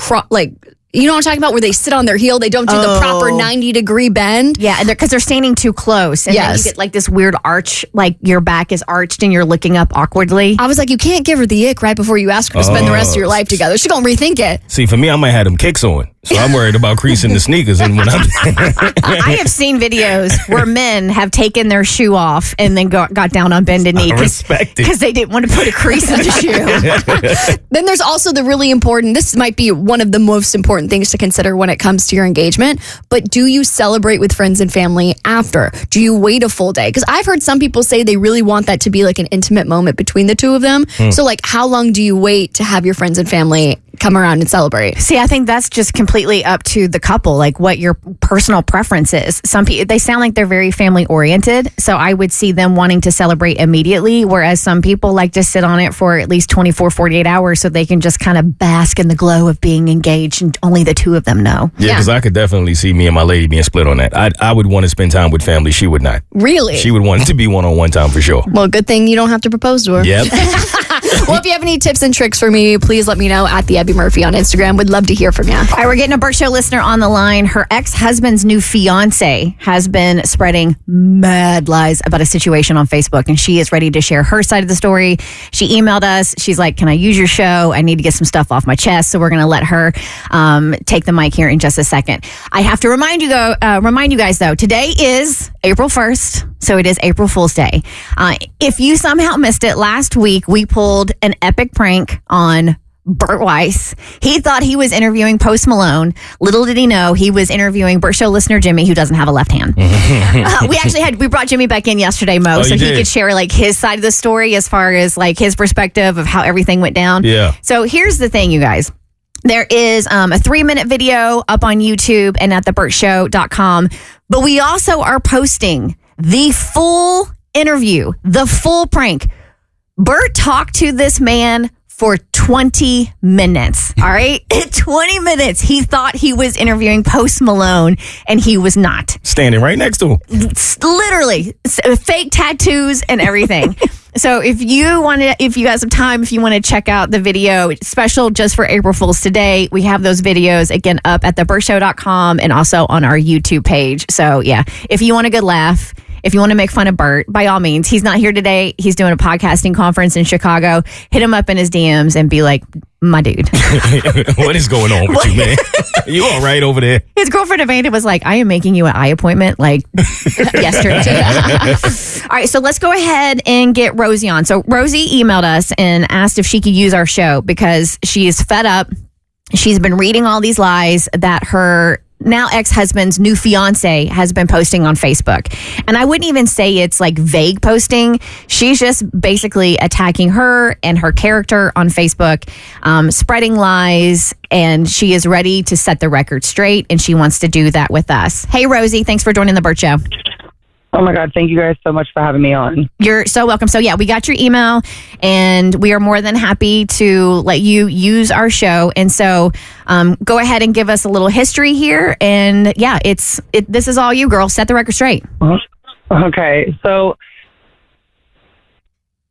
Speaker 2: You know what I'm talking about? Where they sit on their heel, they don't do the proper 90-degree bend.
Speaker 1: Yeah, and because they're standing too close. And then you get like this weird arch, like your back is arched and you're looking up awkwardly.
Speaker 2: I was like, you can't give her the ick right before you ask her to spend the rest of your life together. She's going to rethink it.
Speaker 3: See, for me, I might have them kicks on. So I'm worried about creasing the sneakers. And when
Speaker 1: I have seen videos where men have taken their shoe off and then got down on bended knee because they didn't want to put a crease in the shoe.
Speaker 2: Then there's also the really important, this might be one of the most important things to consider when it comes to your engagement, but do you celebrate with friends and family after? Do you wait a full day? Because I've heard some people say they really want that to be like an intimate moment between the two of them. So like, how long do you wait to have your friends and family come around and celebrate?
Speaker 1: See, I think that's just completely up to the couple, like what your personal preference is. Some people, they sound like they're very family oriented, so I would see them wanting to celebrate immediately, whereas some people like to sit on it for at least 24, 48 hours so they can just kind of bask in the glow of being engaged and only the two of them know.
Speaker 3: Yeah, because I could definitely see me and my lady being split on that. I would want to spend time with family. She would not.
Speaker 2: Really?
Speaker 3: She would want it to be one-on-one time for sure.
Speaker 2: Well, good thing you don't have to propose to her.
Speaker 3: Yep.
Speaker 2: Well, if you have any tips and tricks for me, please let me know at the Abby Murphy on Instagram. Would love to hear from you.
Speaker 1: All right, we're getting a Bert Show listener on the line. Her ex-husband's new fiancé has been spreading mad lies about a situation on Facebook, and she is ready to share her side of the story. She emailed us. She's like, can I use your show? I need to get some stuff off my chest. So we're going to let her take the mic here in just a second. I have to remind you guys, though, today is April 1st. So it is April Fool's Day. If you somehow missed it, last week we pulled an epic prank on Bert Weiss. He thought he was interviewing Post Malone. Little did he know he was interviewing Bert Show listener Jimmy, who doesn't have a left hand. We brought Jimmy back in yesterday, Mo, so he could share like his side of the story as far as like his perspective of how everything went down.
Speaker 3: Yeah.
Speaker 1: So here's the thing, you guys. There is a 3-minute video up on YouTube and at thebertshow.com, but we also are posting the full interview, the full prank. Bert talked to this man for 20 minutes. All right. 20 minutes. He thought he was interviewing Post Malone and he was not.
Speaker 3: Standing right next to him.
Speaker 1: Literally fake tattoos and everything. So if you guys have time, if you want to check out the video special just for April Fools today, we have those videos again up at thebertshow.com and also on our YouTube page. So yeah, if you want a good laugh, if you want to make fun of Bert, by all means, he's not here today. He's doing a podcasting conference in Chicago. Hit him up in his DMs and be like, my dude.
Speaker 3: What is going on with you, man? You all right over there?
Speaker 1: His girlfriend Amanda was like, I am making you an eye appointment like yesterday. All right, so let's go ahead and get Rosie on. So Rosie emailed us and asked if she could use our show because she is fed up. She's been reading all these lies that her now ex-husband's new fiance has been posting on Facebook. And I wouldn't even say it's like vague posting. She's just basically attacking her and her character on Facebook, spreading lies, and she is ready to set the record straight, and she wants to do that with us. Hey, Rosie, thanks for joining the Bert Show.
Speaker 8: Oh my God, thank you guys so much for having me on.
Speaker 1: You're so welcome. So yeah, we got your email and we are more than happy to let you use our show. And so go ahead and give us a little history here. And yeah, this is all you, girl. Set the record straight.
Speaker 8: Okay, so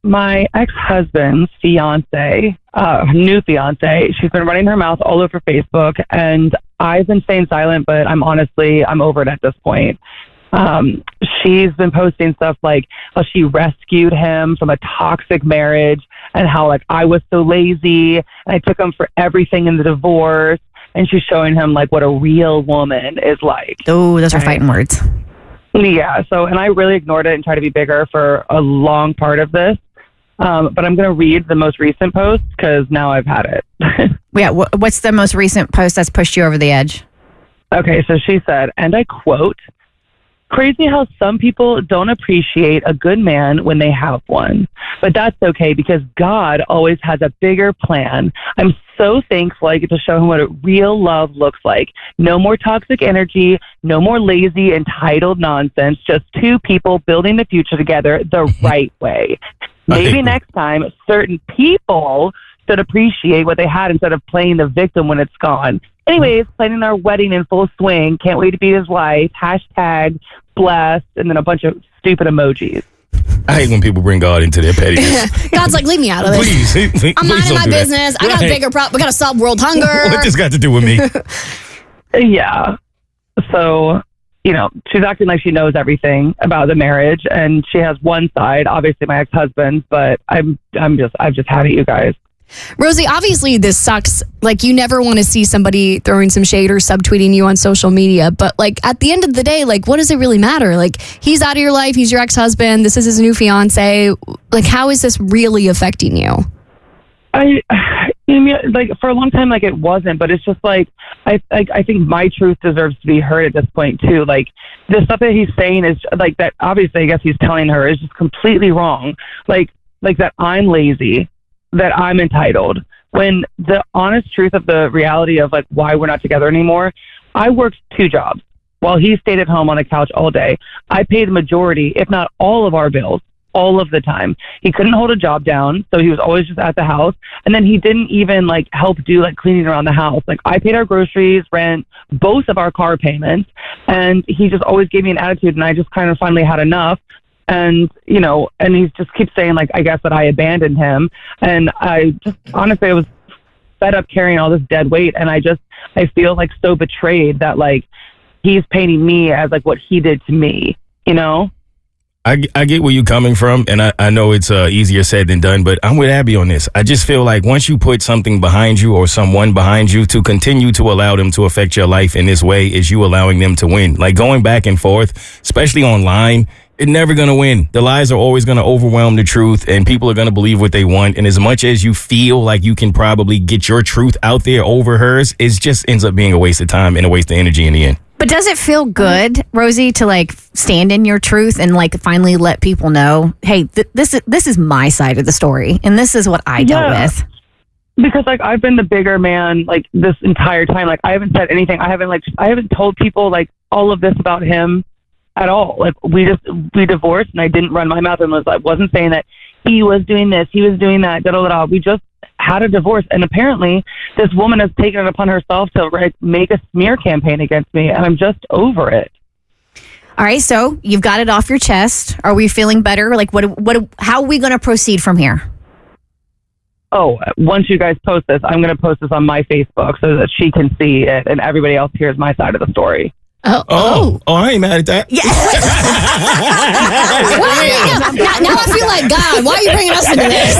Speaker 8: my ex-husband's fiance, new fiance, she's been running her mouth all over Facebook, and I've been staying silent, but I'm over it at this point. She's been posting stuff like how she rescued him from a toxic marriage and how like I was so lazy and I took him for everything in the divorce, and she's showing him like what a real woman is like.
Speaker 1: Oh, those are fighting words.
Speaker 8: Yeah. So, and I really ignored it and tried to be bigger for a long part of this. But I'm going to read the most recent post because now I've had it.
Speaker 1: Yeah. What's the most recent post that's pushed you over the edge?
Speaker 8: Okay. So she said, and I quote, "Crazy how some people don't appreciate a good man when they have one. But that's okay because God always has a bigger plan. I'm so thankful I get to show him what real love looks like. No more toxic energy, no more lazy, entitled nonsense, just two people building the future together the right way. Maybe next time, certain people should appreciate what they had instead of playing the victim when it's gone. Anyways, planning our wedding in full swing. Can't wait to be his wife. Hashtag blessed," and then a bunch of stupid emojis.
Speaker 3: I hate when people bring God into their pettiness.
Speaker 2: God's like, leave me out of this.
Speaker 3: Please.
Speaker 2: I'm minding my business. I got bigger problems. We got to solve world hunger.
Speaker 3: What this got to do with me?
Speaker 8: Yeah. So, she's acting like she knows everything about the marriage, and she has one side, obviously my ex-husband, but I've just had it, you guys.
Speaker 2: Rosie, obviously this sucks. Like, you never want to see somebody throwing some shade or subtweeting you on social media. But like, at the end of the day, like, what does it really matter? Like, he's out of your life. He's your ex-husband. This is his new fiance. Like, how is this really affecting you?
Speaker 8: For a long time, like, it wasn't, but it's just like, I think my truth deserves to be heard at this point too. Like, the stuff that he's saying is like that. Obviously, I guess he's telling her is just completely wrong. Like that I'm lazy, that I'm entitled, when the honest truth of the reality of like why we're not together anymore, I worked 2 jobs while he stayed at home on the couch all day. I paid the majority, if not all of our bills, all of the time. He couldn't hold a job down, so he was always just at the house. And then he didn't even like help do like cleaning around the house. Like, I paid our groceries, rent, both of our car payments, and he just always gave me an attitude, and I just kind of finally had enough. And, and he just keeps saying, like, I guess that I abandoned him. And I just, honestly, I was fed up carrying all this dead weight. And I feel like so betrayed that, like, he's painting me as, like, what he did to me,
Speaker 3: I get where you're coming from, and I know it's easier said than done, but I'm with Abby on this. I just feel like once you put something behind you or someone behind you, to continue to allow them to affect your life in this way is you allowing them to win. Like, going back and forth, especially online, it's never going to win. The lies are always going to overwhelm the truth, and people are going to believe what they want. And as much as you feel like you can probably get your truth out there over hers, it just ends up being a waste of time and a waste of energy in the end.
Speaker 1: But does it feel good, Rosie, to like stand in your truth and like finally let people know, hey, this is my side of the story, and this is what I dealt with?
Speaker 8: Because like, I've been the bigger man like this entire time. Like, I haven't said anything. I haven't told people like all of this about him at all. Like, we divorced, and I didn't run my mouth and wasn't saying that he was doing this, he was doing that, da-da-da-da. We just had a divorce, and apparently this woman has taken it upon herself to make a smear campaign against me, and I'm just over it.
Speaker 1: All right, so you've got it off your chest. Are we feeling better? Like, how are we going to proceed from here?
Speaker 8: Oh, once you guys post this, I'm going to post this on my Facebook so that she can see it and everybody else hears my side of the story.
Speaker 3: Oh, I ain't mad at that.
Speaker 1: Yeah.
Speaker 2: now I feel like, God, why are you bringing us into this?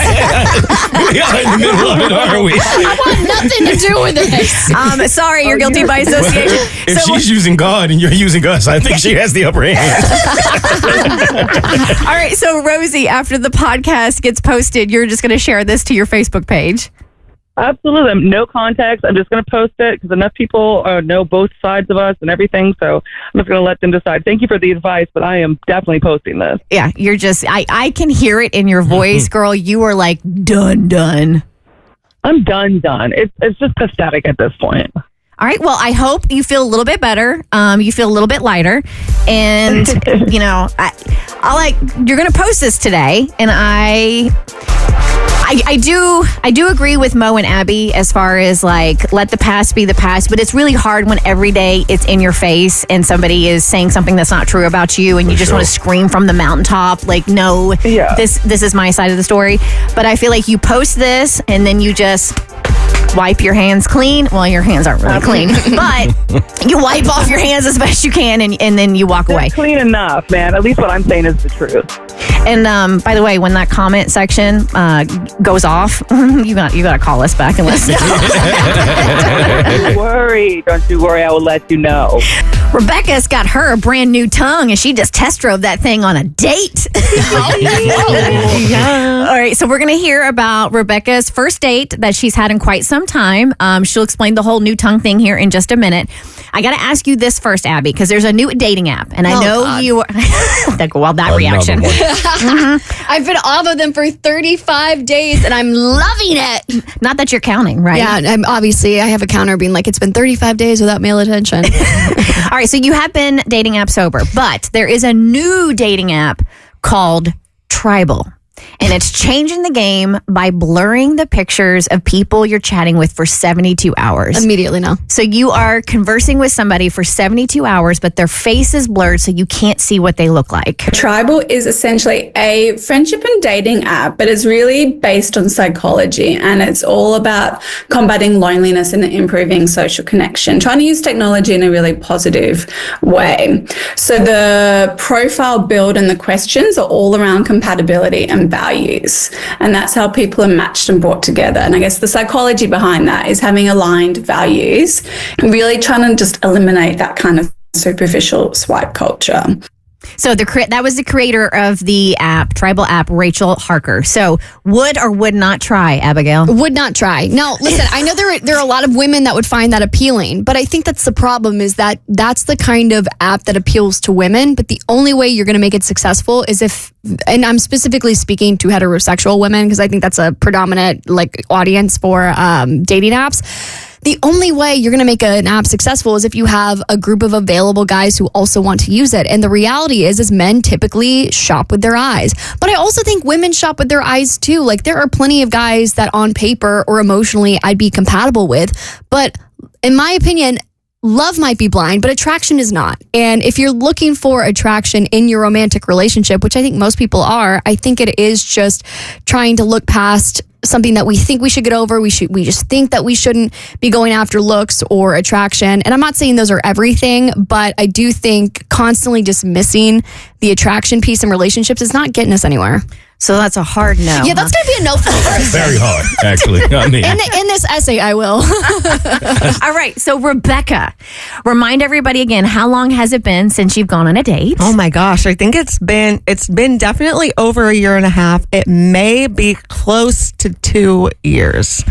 Speaker 3: We are in the middle of it, are we?
Speaker 2: I want nothing to do with this.
Speaker 1: Sorry, you're guilty by association.
Speaker 3: If she's using God and you're using us, I think she has the upper hand.
Speaker 1: All right, so Rosie, after the podcast gets posted, you're just going to share this to your Facebook page.
Speaker 8: Absolutely. No context. I'm just going to post it because enough people know both sides of us and everything. So I'm just going to let them decide. Thank you for the advice, but I am definitely posting this.
Speaker 1: Yeah, you're just, I can hear it in your voice, girl. You are like, done.
Speaker 8: I'm done. It's just pathetic at this point.
Speaker 1: All right. Well, I hope you feel a little bit better. You feel a little bit lighter. And, you're going to post this today. And I do agree with Mo and Abby as far as like, let the past be the past, but it's really hard when every day it's in your face and somebody is saying something that's not true about you, and you just want to scream from the mountaintop like, no, this is my side of the story. But I feel like you post this and then you just wipe your hands clean. Well, your hands aren't really clean, but you wipe off your hands as best you can, and then you walk away.
Speaker 8: Clean enough, man. At least what I'm saying is the truth.
Speaker 1: And by the way, when that comment section goes off, you got to call us back and let us know.
Speaker 8: Don't you worry. I will let you know.
Speaker 1: Rebecca's got her a brand new tongue, and she just test drove that thing on a date. Yeah. All right, so we're going to hear about Rebecca's first date that she's had in quite some time. She'll explain the whole new tongue thing here in just a minute. I got to ask you this first, Abby, because there's a new dating app, and I know
Speaker 2: God.
Speaker 1: you. Well, that reaction.
Speaker 2: I've been off of them for 35 days, and I'm loving it.
Speaker 1: Not that you're counting, right?
Speaker 2: Yeah, I have a counter being like, it's been 35 days without male attention.
Speaker 1: All right, so you have been dating app sober, but there is a new dating app called Tribal. and it's changing the game by blurring the pictures of people you're chatting with for 72 hours.
Speaker 2: Immediately no.
Speaker 1: So you are conversing with somebody for 72 hours, but their face is blurred so you can't see what they look like.
Speaker 9: Tribal is essentially a friendship and dating app, but it's really based on psychology, and it's all about combating loneliness and improving social connection, trying to use technology in a really positive way. So the profile build and the questions are all around compatibility and values, and that's how people are matched and brought together. And I guess the psychology behind that is having aligned values and really trying to just eliminate that kind of superficial swipe culture.
Speaker 1: So that was the creator of the app, tribal app, Rachel Harker. So would or would not try, Abigail?
Speaker 2: Would not try. Now, listen, I know there are a lot of women that would find that appealing, but I think that's the problem, is that that's the kind of app that appeals to women, but the only way you're going to make it successful is if, and I'm specifically speaking to heterosexual women because I think that's a predominant audience for dating apps. The only way you're going to make an app successful is if you have a group of available guys who also want to use it. And the reality is men typically shop with their eyes. But I also think women shop with their eyes too. There are plenty of guys that on paper or emotionally I'd be compatible with. But in my opinion, love might be blind, but attraction is not. And if you're looking for attraction in your romantic relationship, which I think most people are, I think it is just trying to look past something that we think we should get over. We just think that we shouldn't be going after looks or attraction. And I'm not saying those are everything, but I do think constantly dismissing the attraction piece in relationships is not getting us anywhere.
Speaker 1: So that's a hard no.
Speaker 2: Yeah, that's going to be a no for me.
Speaker 3: Very hard, actually. I mean,
Speaker 2: in this essay, I will.
Speaker 1: All right. So Rebecca, remind everybody again, how long has it been since you've gone on a date?
Speaker 10: Oh my gosh. I think it's been definitely over a year and a half. It may be close to 2 years.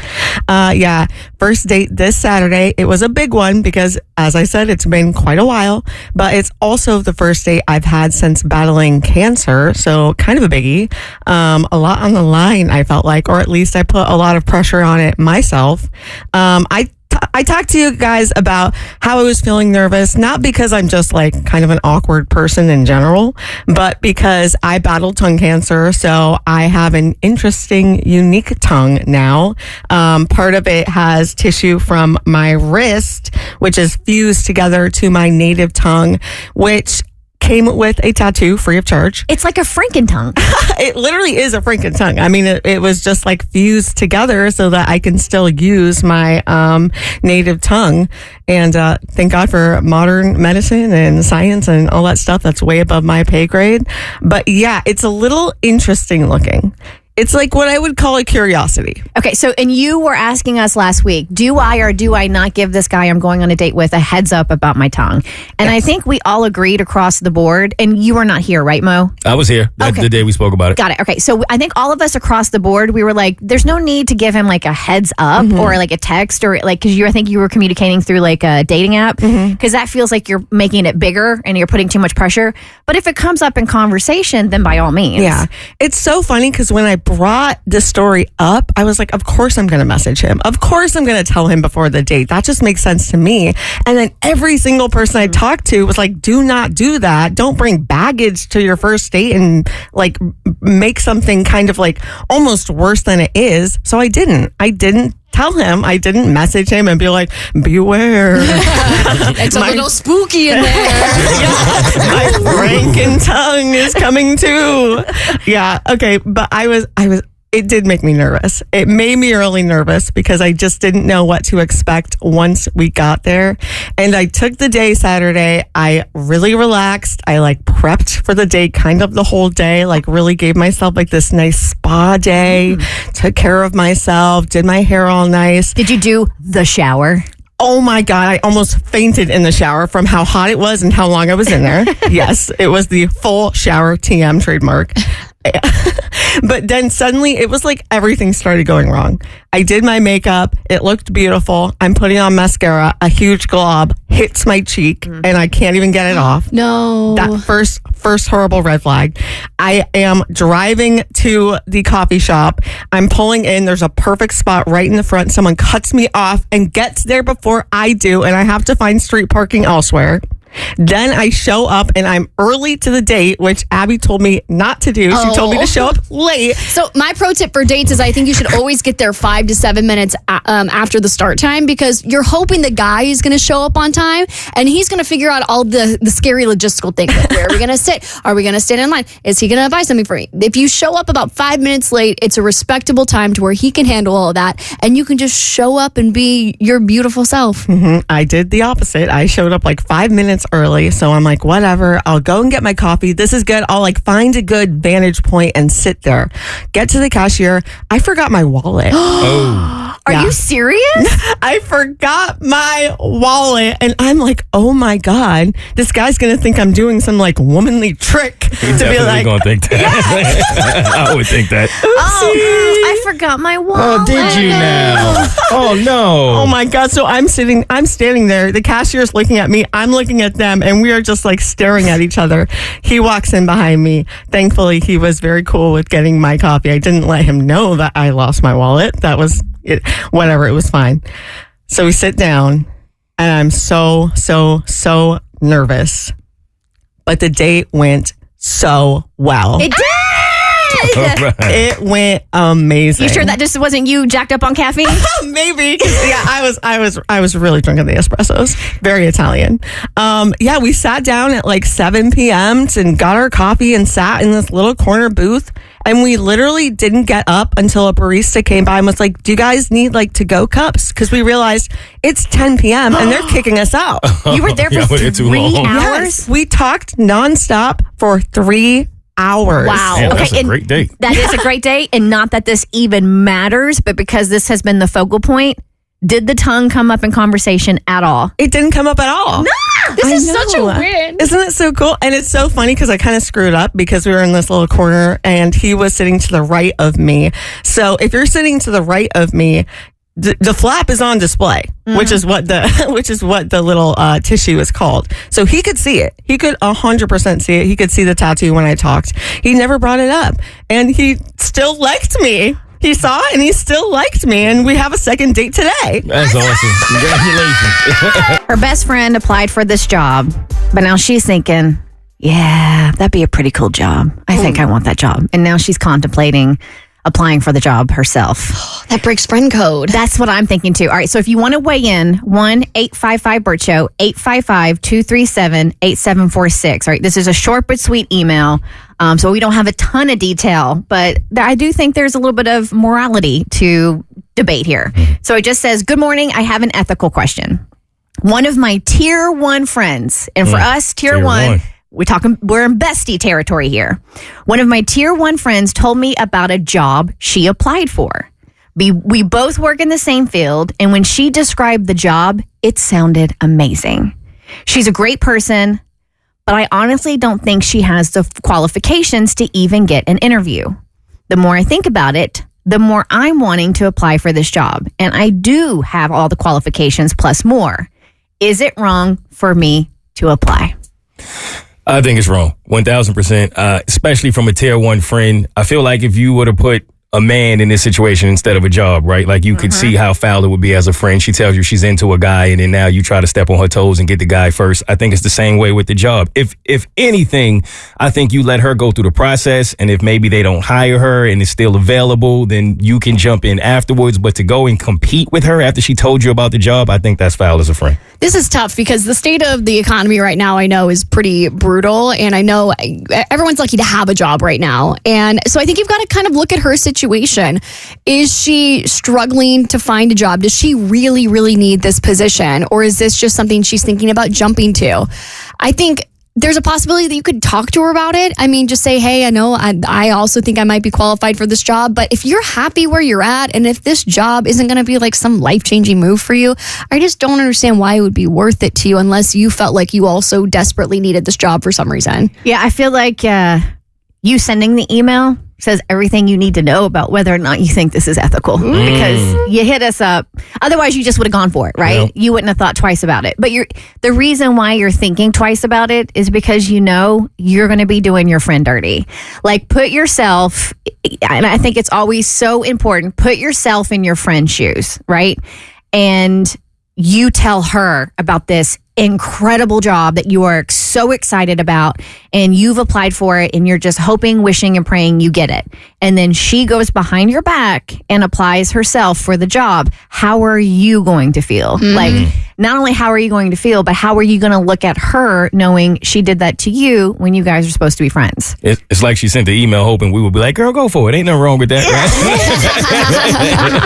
Speaker 10: Yeah. First date this Saturday. It was a big one because, as I said, it's been quite a while, but it's also the first date I've had since battling cancer. So kind of a biggie. A lot on the line, I felt like, or at least I put a lot of pressure on it myself. I talked to you guys about how I was feeling nervous, not because I'm just kind of an awkward person in general, but because I battled tongue cancer. So I have an interesting, unique tongue now. Part of it has tissue from my wrist, which is fused together to my native tongue, which came with a tattoo free of charge.
Speaker 1: It's like a Franken tongue.
Speaker 10: It literally is a Franken tongue. I mean, it was just fused together so that I can still use my native tongue. And thank God for modern medicine and science and all that stuff that's way above my pay grade. But yeah, it's a little interesting looking. It's what I would call a curiosity.
Speaker 1: Okay, so, and you were asking us last week, do I or do I not give this guy I'm going on a date with a heads up about my tongue? And yes. I think we all agreed across the board, and you were not here, right, Mo?
Speaker 3: I was here the day we spoke about it.
Speaker 1: Got it. Okay, so I think all of us across the board, we were there's no need to give him a heads up or a text or because I think you were communicating through a dating app because that feels like you're making it bigger and you're putting too much pressure. But if it comes up in conversation, then by all means.
Speaker 10: Yeah. It's so funny because when I brought the story up, I was like, of course I'm going to message him. Of course I'm going to tell him before the date. That just makes sense to me. And then every single person I talked to was like, do not do that. Don't bring baggage to your first date and make something kind of almost worse than it is. So I didn't tell him. I didn't message him and be like, beware.
Speaker 2: It's a little spooky in there.
Speaker 10: My Franken tongue is coming too. Yeah. Okay. But it did make me nervous. It made me really nervous because I just didn't know what to expect once we got there. And I took the day Saturday. I really relaxed. I prepped for the date kind of the whole day, really gave myself this nice spa day, took care of myself, did my hair all nice.
Speaker 1: Did you do the shower?
Speaker 10: Oh my God, I almost fainted in the shower from how hot it was and how long I was in there. Yes, it was the full shower TM trademark. But then suddenly it was everything started going wrong. I did my makeup. It looked beautiful. I'm putting on mascara. A huge glob hits my cheek and I can't even get it off.
Speaker 2: No.
Speaker 10: That first horrible red flag. I am driving to the coffee shop. I'm pulling in. There's a perfect spot right in the front. Someone cuts me off and gets there before I do. And I have to find street parking elsewhere. Then I show up and I'm early to the date, which Abby told me not to do. She told me to show up late.
Speaker 2: So my pro tip for dates is I think you should always get there 5 to 7 minutes after the start time, because you're hoping the guy is going to show up on time and he's going to figure out all the scary logistical things. Like, where are we going to sit? Are we going to stand in line? Is he going to buy something for me? If you show up about 5 minutes late, it's a respectable time to where he can handle all of that and you can just show up and be your beautiful self.
Speaker 10: I did the opposite. I showed up like 5 minutes early. So I'm like, whatever, I'll go and get my coffee. This is good. I'll like find a good vantage point and sit there. Get to the cashier. I forgot my wallet.
Speaker 1: Are you serious?
Speaker 10: I forgot my wallet. And I'm like, oh my God, this guy's going to think I'm doing some like womanly trick to be like,
Speaker 3: going to think that. I would think that.
Speaker 1: I forgot my wallet.
Speaker 3: Oh, did you now? Oh, no.
Speaker 10: Oh my God. So I'm standing there. The cashier's looking at me. I'm looking at them and we are just like staring at each other. He walks in behind me. Thankfully, he was very cool with getting my coffee. I didn't let him know that I lost my wallet. That was it. Whatever. It was fine. So we sit down and I'm so nervous. But the date went so well.
Speaker 1: It did.
Speaker 3: Right.
Speaker 10: It went amazing.
Speaker 1: You sure that just wasn't you jacked up on caffeine?
Speaker 10: Maybe. Yeah, I was really drinking the espressos. Very Italian. Yeah, we sat down at like 7 p.m. and got our coffee and sat in this little corner booth. And we literally didn't get up until a barista came by and was like, do you guys need like to-go cups? Because we realized it's 10 p.m. and they're kicking us out.
Speaker 1: You were there for 3 hours?
Speaker 10: Yes, we talked nonstop for 3 hours.
Speaker 1: Wow.
Speaker 3: Man, that's a great date.
Speaker 1: That is a great date. And not that this even matters, but because this has been the focal point, did the tongue come up in conversation at all?
Speaker 10: It didn't come up at all.
Speaker 1: No!
Speaker 2: This is such a win.
Speaker 10: Isn't it so cool? And it's so funny because I kind of screwed up because we were in this little corner and he was sitting to the right of me. So if you're sitting to the right of me, the flap is on display, which is what the little tissue is called. So he could see it. He could 100% see it. He could see the tattoo when I talked. He never brought it up, and he still liked me. He saw it, and he still liked me, and we have a second date today.
Speaker 3: That's awesome. Congratulations.
Speaker 1: Her best friend applied for this job, but now she's thinking, yeah, that'd be a pretty cool job. I think I want that job. And now she's contemplating applying for the job herself.
Speaker 2: That breaks friend code.
Speaker 1: That's what I'm thinking too. All right, so if you want to weigh in, 1-855-BERT-SHOW, 855-237-8746. All right, this is a short but sweet email, so we don't have a ton of detail, but I do think there's a little bit of morality to debate here. So it just says, good morning, I have an ethical question. One of my tier 1 friends, and for us, tier one, we're in bestie territory here. One of my tier 1 friends told me about a job she applied for. We both work in the same field, and when she described the job, it sounded amazing. She's a great person, but I honestly don't think she has the qualifications to even get an interview. The more I think about it, the more I'm wanting to apply for this job, and I do have all the qualifications plus more. Is it wrong for me to apply?
Speaker 3: I think it's wrong, 1,000%, especially from a tier 1 friend. I feel like if you would have put a man in this situation instead of a job, right? Like you could see how foul it would be as a friend. She tells you she's into a guy and then now you try to step on her toes and get the guy first. I think it's the same way with the job. If anything, I think you let her go through the process, and if maybe they don't hire her and it's still available, then you can jump in afterwards. But to go and compete with her after she told you about the job, I think that's foul as a friend.
Speaker 2: This is tough because the state of the economy right now, I know, is pretty brutal. And I know everyone's lucky to have a job right now. And so I think you've got to kind of look at her situation. Is she struggling to find a job? Does she really, really need this position? Or is this just something she's thinking about jumping to? I think there's a possibility that you could talk to her about it. I mean, just say, hey, I know I also think I might be qualified for this job, but if you're happy where you're at, and if this job isn't going to be like some life-changing move for you, I just don't understand why it would be worth it to you unless you felt like you also desperately needed this job for some reason.
Speaker 1: Yeah, I feel like you sending the email says everything you need to know about whether or not you think this is ethical, because you hit us up. Otherwise, you just would have gone for it, right? Yep. You wouldn't have thought twice about it. But the reason why you're thinking twice about it is because you know you're going to be doing your friend dirty. Like, put yourself, and I think it's always so important, put yourself in your friend's shoes, right? And you tell her about this incredible job that you are so excited about, and you've applied for it, and you're just hoping, wishing, and praying you get it. And then she goes behind your back and applies herself for the job. How are you going to feel? Like, not only how are you going to feel, but how are you going to look at her knowing she did that to you when you guys are supposed to be friends?
Speaker 3: It's like she sent the email hoping we would be like, girl, go for it. Ain't nothing wrong with that,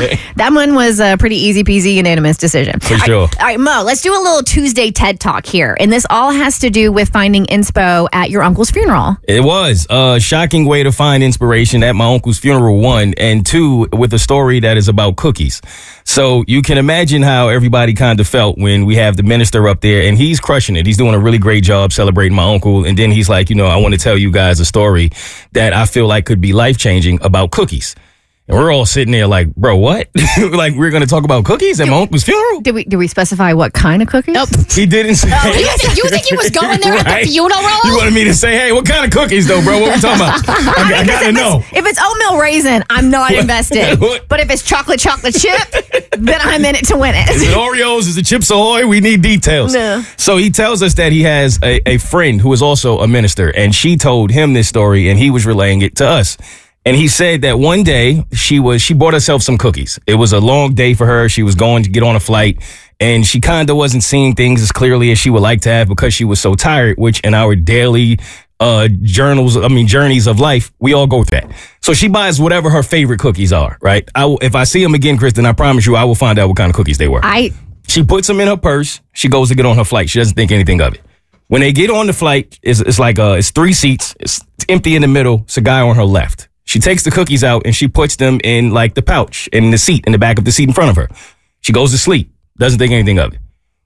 Speaker 3: right?
Speaker 1: That one was a pretty easy peasy unanimous decision.
Speaker 3: For sure.
Speaker 1: All right, Mo, let's do a little Tuesday TED Talk here. And this all has to do with finding inspo at your uncle's funeral.
Speaker 3: It was a shocking way to find inspiration at my uncle's funeral, 1, and 2, with a story that is about cookies. So you can imagine how everybody kind of felt when we have the minister up there, and he's crushing it. He's doing a really great job celebrating my uncle. And then he's like, I want to tell you guys a story that I feel like could be life-changing about cookies. And we're all sitting there like, bro, what? Like, we're going to talk about cookies at my uncle's funeral?
Speaker 1: Did we specify what kind of cookies?
Speaker 2: Nope.
Speaker 3: He didn't say.
Speaker 2: You think he was going there at the funeral?
Speaker 3: You wanted me to say, hey, what kind of cookies, though, bro? What we talking about? I got to know.
Speaker 1: If it's oatmeal raisin, I'm not invested. But if it's chocolate chip, then I'm in it to win it.
Speaker 3: Is it Oreos? Is it Chips Ahoy? We need details.
Speaker 1: No.
Speaker 3: So he tells us that he has a friend who is also a minister, and she told him this story, and he was relaying it to us. And he said that one day she bought herself some cookies. It was a long day for her. She was going to get on a flight, and she kind of wasn't seeing things as clearly as she would like to have because she was so tired, which in our daily journeys of life, we all go through that. So she buys whatever her favorite cookies are, right? If I see them again, Kristen, I promise you I will find out what kind of cookies they were. She puts them in her purse. She goes to get on her flight. She doesn't think anything of it. When they get on the flight, it's 3 seats. It's empty in the middle. It's a guy on her left. She takes the cookies out and she puts them in like the pouch in the seat, in the back of the seat in front of her. She goes to sleep, doesn't think anything of it.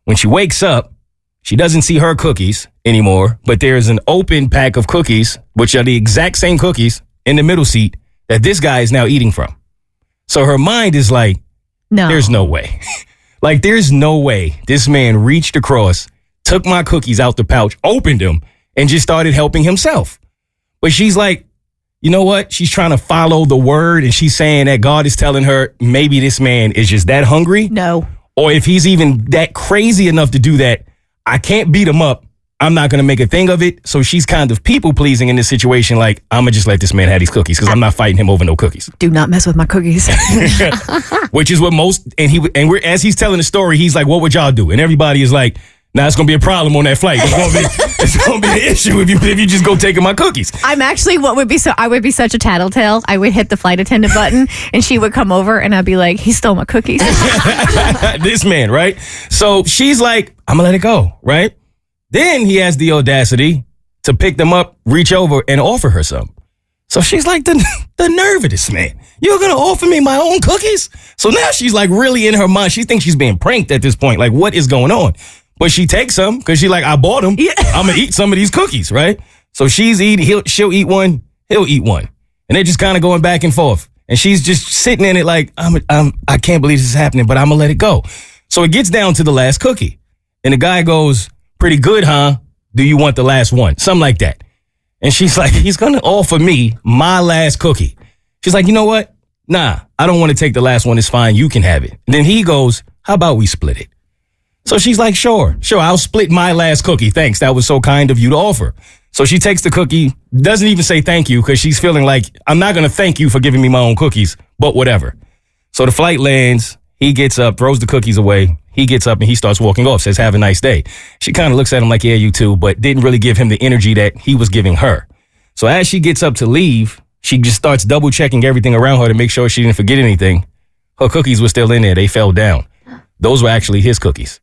Speaker 3: When she wakes up, she doesn't see her cookies anymore, but there's an open pack of cookies, which are the exact same cookies in the middle seat that this guy is now eating from. So her mind is like, no, there's no way. Like, there's no way this man reached across, took my cookies out the pouch, opened them, and just started helping himself. But she's like, you know what? She's trying to follow the word, and she's saying that God is telling her maybe this man is just that hungry.
Speaker 1: No.
Speaker 3: Or if he's even that crazy enough to do that, I can't beat him up. I'm not going to make a thing of it. So she's kind of people-pleasing in this situation. Like, I'm going to just let this man have these cookies because I'm not fighting him over no cookies.
Speaker 1: Do not mess with my cookies.
Speaker 3: Which is what most, as he's telling the story, he's like, what would y'all do? And everybody is like, now it's gonna be a problem on that flight. It's gonna be an issue if you just go taking my cookies.
Speaker 1: I'm actually I would be such a tattletale. I would hit the flight attendant button, and she would come over, and I'd be like, he stole my cookies.
Speaker 3: This man, right? So she's like, I'm gonna let it go, right? Then he has the audacity to pick them up, reach over, and offer her some. So she's like, the nerve of this man. You're gonna offer me my own cookies? So now she's like really in her mind. She thinks she's being pranked at this point. Like, what is going on? But she takes some because she's like, I bought them. Yeah. I'm going to eat some of these cookies, right? So she's eating, she'll eat one, he'll eat one. And they're just kind of going back and forth. And she's just sitting in it like, I can't believe this is happening, but I'm going to let it go. So it gets down to the last cookie. And the guy goes, pretty good, huh? Do you want the last one? Something like that. And she's like, he's going to offer me my last cookie. She's like, you know what? Nah, I don't want to take the last one. It's fine. You can have it. And then he goes, how about we split it? So she's like, sure, I'll split my last cookie. Thanks. That was so kind of you to offer. So she takes the cookie, doesn't even say thank you because she's feeling like, I'm not going to thank you for giving me my own cookies, but whatever. So the flight lands. He gets up, throws the cookies away. He gets up and he starts walking off, says, have a nice day. She kind of looks at him like, yeah, you too, but didn't really give him the energy that he was giving her. So as she gets up to leave, she just starts double checking everything around her to make sure she didn't forget anything. Her cookies were still in there. They fell down. Those were actually his cookies.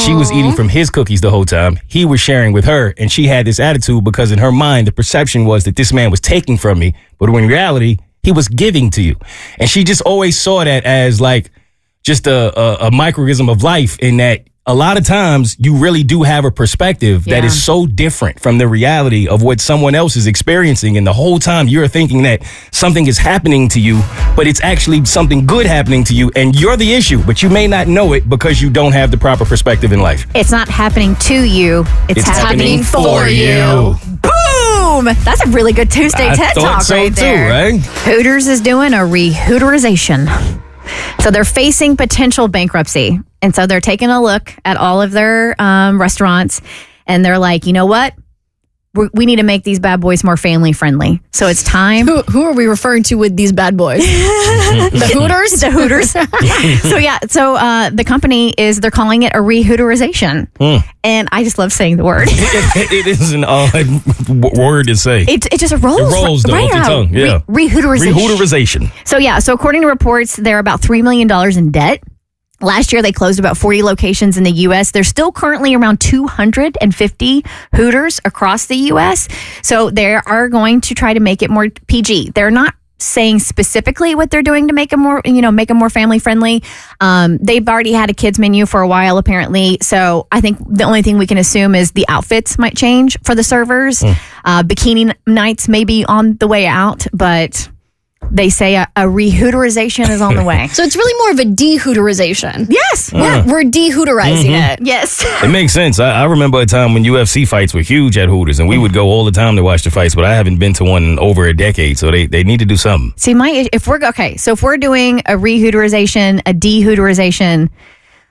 Speaker 3: She was eating from his cookies the whole time. He was sharing with her, and she had this attitude because in her mind, the perception was that this man was taking from me, but in reality, he was giving to you. And she just always saw that as like just a microism of life, in that a lot of times you really do have a perspective that is so different from the reality of what someone else is experiencing. And the whole time you're thinking that something is happening to you, but it's actually something good happening to you. And you're the issue, but you may not know it because you don't have the proper perspective in life.
Speaker 1: It's not happening to you. It's happening for you. Boom! That's a really good Tuesday TED Talk right there.
Speaker 3: Right?
Speaker 1: Hooters is doing a re-Hooterization. So they're facing potential bankruptcy. And so they're taking a look at all of their restaurants, and they're like, you know what? We need to make these bad boys more family friendly. So it's time.
Speaker 2: Who are we referring to with these bad boys? The Hooters?
Speaker 1: The Hooters. So the company they're calling it a re-Hooterization. And I just love saying the word.
Speaker 3: It is an odd word to say.
Speaker 1: It just rolls.
Speaker 3: It rolls though, off your tongue. Yeah.
Speaker 1: Re-Hooterization.
Speaker 3: Re-Hooterization.
Speaker 1: So according to reports, they're about $3 million in debt. Last year, they closed about 40 locations in the U.S. There's still currently around 250 Hooters across the U.S. So they are going to try to make it more PG. They're not saying specifically what they're doing to make them more family friendly. They've already had a kids menu for a while, apparently. So I think the only thing we can assume is the outfits might change for the servers. Bikini nights may be on the way out, but they say a re-Hooterization is on the way.
Speaker 2: So it's really more of a de-Hooterization.
Speaker 1: Yes.
Speaker 2: We're de-Hooterizing it.
Speaker 1: Yes.
Speaker 3: It makes sense. I remember a time when UFC fights were huge at Hooters, and we would go all the time to watch the fights, but I haven't been to one in over a decade, so they need to do something.
Speaker 1: See, if we're doing a re-Hooterization, a de-Hooterization,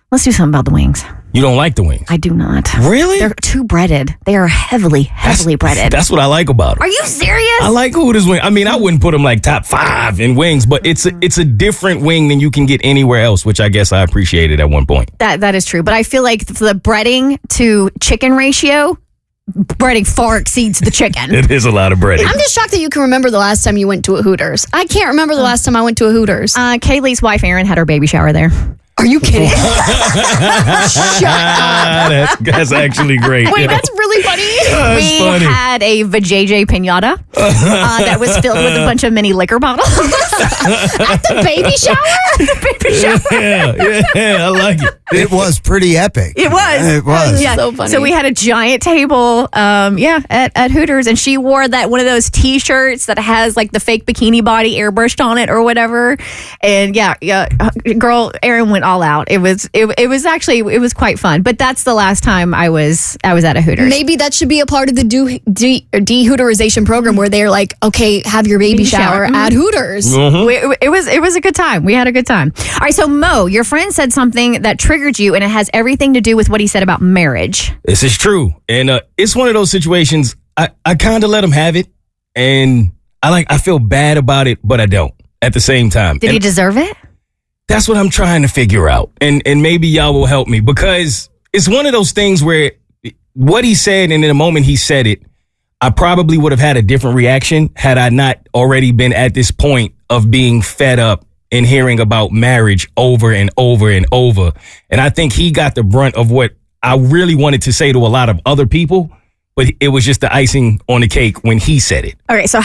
Speaker 1: let's do something about the wings.
Speaker 3: You don't like the wings?
Speaker 1: I do not.
Speaker 3: Really?
Speaker 1: They're too breaded. They are heavily breaded.
Speaker 3: That's what I like about them.
Speaker 1: Are you serious?
Speaker 3: I like Hooters wings. I mean, I wouldn't put them like top 5 in wings, but it's a different wing than you can get anywhere else, which I guess I appreciated at one point.
Speaker 1: That is true. But I feel like the breading to chicken ratio, breading far exceeds the chicken.
Speaker 3: It is a lot of breading.
Speaker 2: I'm just shocked that you can remember the last time you went to a Hooters. I can't remember the last time I went to a Hooters.
Speaker 1: Kaylee's wife, Erin, had her baby shower there.
Speaker 2: Are you kidding? Shut
Speaker 3: up. That's actually great.
Speaker 2: Wait, that's really funny.
Speaker 1: We had a vajayjay pinata that was filled with a bunch of mini liquor bottles.
Speaker 2: At the baby shower?
Speaker 1: The baby shower.
Speaker 3: Yeah, I like it.
Speaker 11: It was pretty epic.
Speaker 1: It was.
Speaker 2: Yeah. So funny.
Speaker 1: So we had a giant table, at Hooters, and she wore one of those T-shirts that has like the fake bikini body airbrushed on it or whatever. And girl, Erin went all out. It was quite fun. But that's the last time I was at a Hooters.
Speaker 2: Maybe that should be a part of the de-Hooterization program where they're like, okay, have your baby shower at Hooters.
Speaker 1: Mm-hmm. It was a good time. We had a good time. All right, so Mo, your friend said something that triggered you, and it has everything to do with what he said about marriage.
Speaker 3: This is true. And it's one of those situations, I kind of let him have it, and I feel bad about it, but I don't at the same time.
Speaker 1: Did he deserve it?
Speaker 3: That's what I'm trying to figure out. And maybe y'all will help me, because it's one of those things where what he said, and in the moment he said it, I probably would have had a different reaction had I not already been at this point of being fed up and hearing about marriage over and over and over. And I think he got the brunt of what I really wanted to say to a lot of other people, but it was just the icing on the cake when he said it.
Speaker 1: All right, so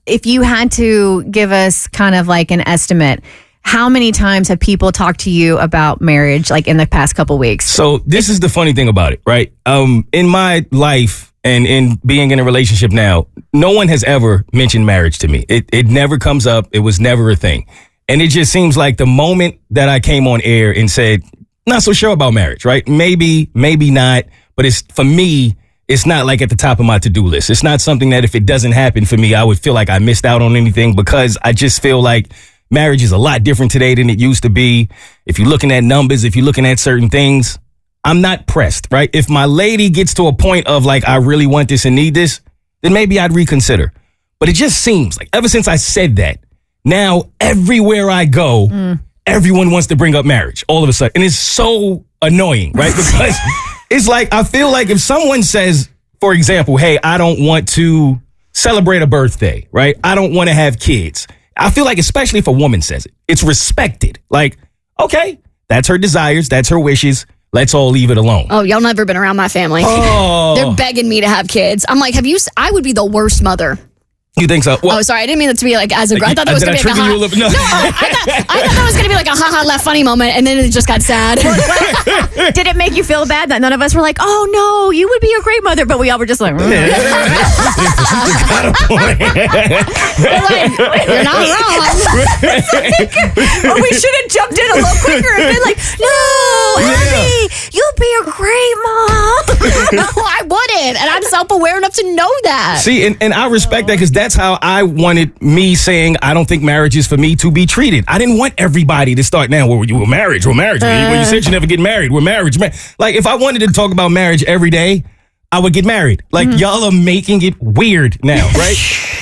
Speaker 1: if you had to give us kind of like an estimate, how many times have people talked to you about marriage, like in the past couple weeks?
Speaker 3: So this is the funny thing about it, right? In my life and in being in a relationship now, no one has ever mentioned marriage to me. It never comes up. It was never a thing. And it just seems like the moment that I came on air and said, not so sure about marriage, right? Maybe not. But for me, it's not like at the top of my to-do list. It's not something that if it doesn't happen for me, I would feel like I missed out on anything, because I just feel like marriage is a lot different today than it used to be. If you're looking at numbers, if you're looking at certain things, I'm not pressed, right? If my lady gets to a point of like, I really want this and need this, then maybe I'd reconsider. But it just seems like ever since I said that, now everywhere I go, everyone wants to bring up marriage all of a sudden. And it's so annoying, right? Because it's like, I feel like if someone says, for example, hey, I don't want to celebrate a birthday, right? I don't want to have kids. I feel like, especially if a woman says it, it's respected. Like, okay, that's her desires, that's her wishes. Let's all leave it alone.
Speaker 2: Oh, y'all never been around my family.
Speaker 3: Oh.
Speaker 2: They're begging me to have kids. I'm like, I would be the worst mother.
Speaker 3: You think so? Well,
Speaker 2: oh, sorry. I didn't mean that to be like as a. I thought that was going to be like a ha.
Speaker 3: No,
Speaker 2: I thought that was going to be like a ha left funny moment, and then it just got sad.
Speaker 1: Did it make you feel bad that none of us were like, oh no, you would be a great mother, but we all were just like,
Speaker 2: You're not wrong.
Speaker 1: Or we should have jumped in a little quicker and been like, no. Ellie, you'd be a great mom.
Speaker 2: No, I wouldn't. And I'm self-aware enough to know that.
Speaker 3: See, and I respect that because that's how I wanted me saying I don't think marriage is for me to be treated. I didn't want everybody to start now, we're marriage. When you said you never get married, we're marriage. Like, if I wanted to talk about marriage every day, I would get married. Like, y'all are making it weird now, right?